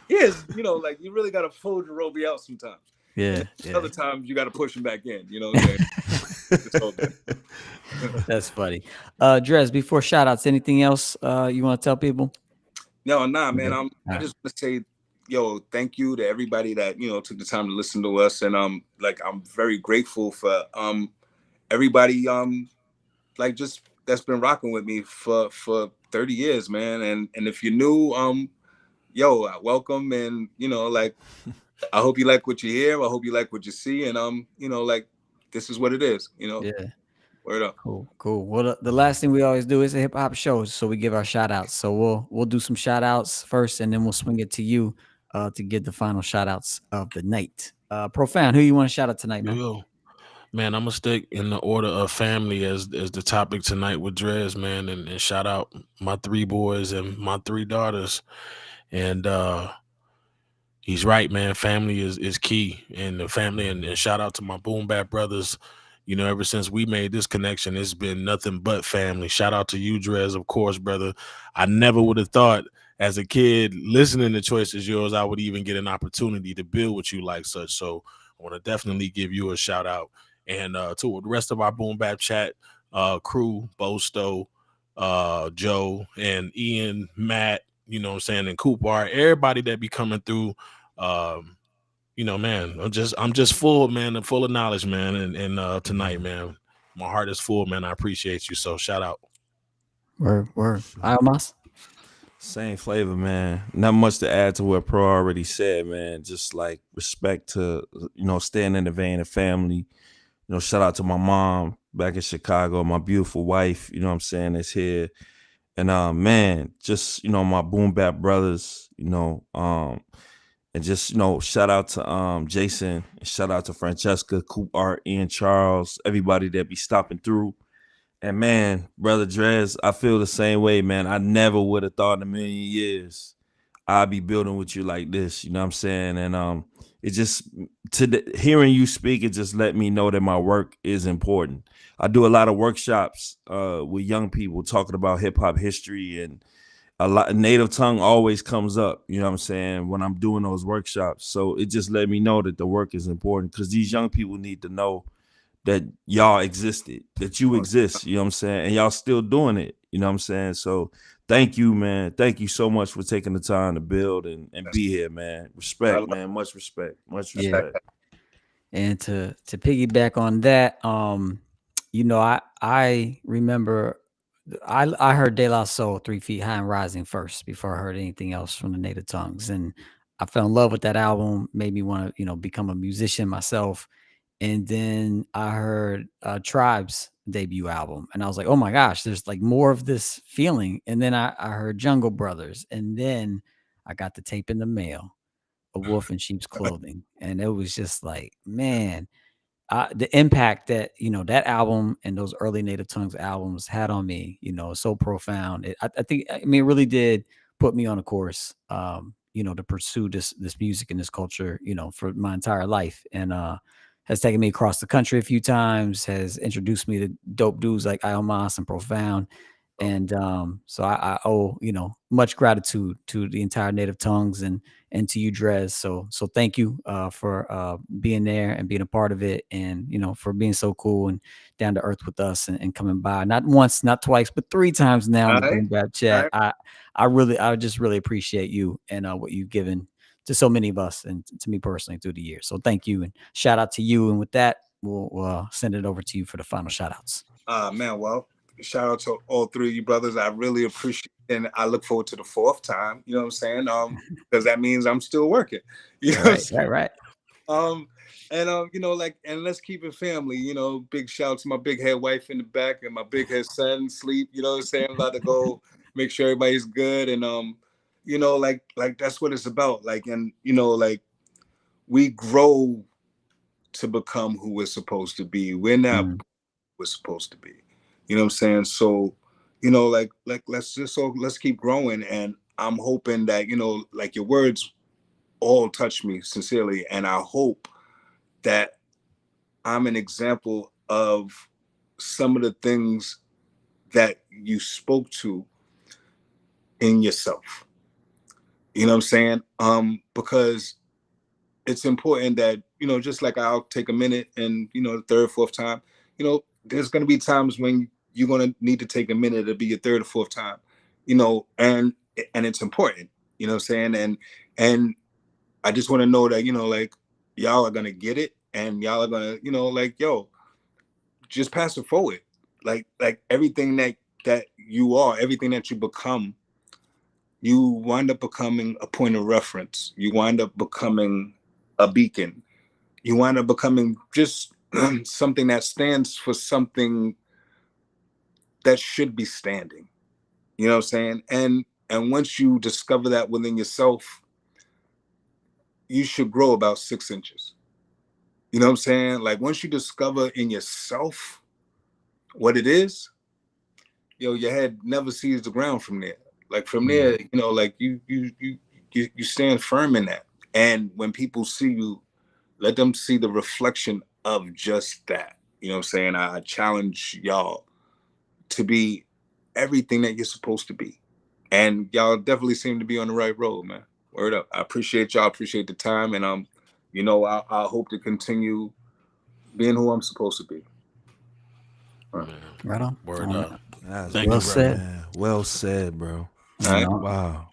yes, you know, like you really gotta pull Jerobi out sometimes. Yeah. Other times you gotta push him back in, you know what I'm saying? That's funny. Dres, before shout outs, anything else you want to tell people? No, man. I just want to say, yo, thank you to everybody that, you know, took the time to listen to us. And like I'm very grateful for everybody like just that's been rocking with me for 30 years, man. And if you're new, yo, welcome. And you know, like I hope you like what you hear. I hope you like what you see. And you know, like this is what it is, you know. Yeah. Word up. Cool. Well, the last thing we always do is a hip hop show, so we give our shout outs. So we'll do some shout outs first, and then we'll swing it to you to give the final shout outs of the night. Profound, who you want to shout out tonight, man? Yo, man, I'm gonna stick in the order of family as the topic tonight with Dres, man, and shout out my 3 boys and my 3 daughters. And he's right, man. Family is key, and the family, and shout out to my Boom Bap brothers. You know, ever since we made this connection, it's been nothing but family. Shout out to you, Dres, of course, brother. I never would have thought as a kid listening to Choices Yours, I would even get an opportunity to build with you like such. So I want to definitely give you a shout out. And to the rest of our Boom Bap Chat crew, Bosto, Joe, and Ian, Matt, you know what I'm saying, and Coopar, everybody that be coming through. You know, man, I'm just full, man, and full of knowledge, man. And tonight, man, my heart is full, man. I appreciate you. So shout out. Word. iomos? Same flavor, man. Not much to add to what Pro already said, man. Just like respect to, you know, staying in the vein of family. You know, shout out to my mom back in Chicago, my beautiful wife, you know what I'm saying, is here. And man, just, you know, my Boom Bap brothers, you know, and just, you know, shout out to Jason, and shout out to Francesca, Coop Art, Ian Charles, everybody that be stopping through. And man, brother Dres, I feel the same way, man. I never would have thought in a million years I'd be building with you like this, you know what I'm saying? And it just hearing you speak, it just let me know that my work is important. I do a lot of workshops with young people talking about hip hop history, and a lot native tongue always comes up, you know what I'm saying, when I'm doing those workshops. So it just let me know that the work is important, because these young people need to know that y'all existed, that you exist, you know what I'm saying, and y'all still doing it, you know what I'm saying. So thank you, man. Thank you so much for taking the time to build and be here, man. Respect, man. Much respect. Much respect. And to piggyback on that, you know, I remember I heard De La Soul 3 Feet High and Rising first before I heard anything else from the Native Tongues, and I fell in love with that album. Made me want to, you know, become a musician myself. And then I heard Tribe's debut album, and I was like, oh my gosh, there's like more of this feeling. And then I heard Jungle Brothers, and then I got the tape in the mail, A Wolf in Sheep's Clothing, and it was just like, man, the impact that, you know, that album and those early Native Tongues albums had on me, you know, so profound. I think, I mean, it really did put me on a course, you know, to pursue this music and this culture, you know, for my entire life, and has taken me across the country a few times, has introduced me to dope dudes like iomos and Profound. And so I owe, you know, much gratitude to the entire Native Tongues and to you, Dres. So thank you for being there and being a part of it, and, you know, for being so cool and down to earth with us, and coming by not once, not twice, but 3 times now in the Boom Bap Chat. I just really appreciate you and what you've given to so many of us and to me personally through the years. So thank you, and shout out to you. And with that, we'll send it over to you for the final shout outs. Man, well, shout out to all 3 of you brothers. I really appreciate it, and I look forward to the 4th time, you know what I'm saying? Because that means I'm still working. You know right. You know, like, and let's keep it family, you know. Big shout out to my big head wife in the back and my big head son sleep, you know what I'm saying? I'm about to go make sure everybody's good, and you know, like that's what it's about. Like, and you know, like, we grow to become who we're supposed to be. We're not who we're supposed to be. You know what I'm saying? So, you know, like let's keep growing. And I'm hoping that, you know, like, your words all touch me sincerely. And I hope that I'm an example of some of the things that you spoke to in yourself. You know what I'm saying? Because it's important that, you know, just like I'll take a minute and, you know, the 3rd, 4th time, you know, there's going to be times when you're going to need to take a minute to be your 3rd or 4th time, you know, and it's important, you know what I'm saying? And I just want to know that, you know, like, y'all are going to get it, and y'all are going to, you know, like, yo, just pass it forward. Like everything that you are, everything that you become, you wind up becoming a point of reference. You wind up becoming a beacon. You wind up becoming just something that stands for something that should be standing. You know what I'm saying? And once you discover that within yourself, you should grow about 6 inches. You know what I'm saying? Like, once you discover in yourself what it is, yo, your head never sees the ground from there. Like, from there, you know, like, you stand firm in that. And when people see you, let them see the reflection of just that. You know what I'm saying? I challenge y'all to be everything that you're supposed to be. And y'all definitely seem to be on the right road, man. Word up. I appreciate y'all, appreciate the time. And, you know, I hope to continue being who I'm supposed to be. Right on. Word up. Thank well you, said. Man. Well said, bro. Right. Wow.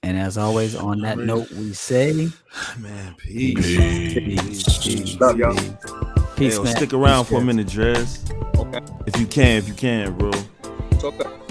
And as always, on that note, we say, man, peace. Love y'all. Peace, Hey, man. stick around Peace, for a Dres. minute, Dres. Okay. If you can, bro. Talk up.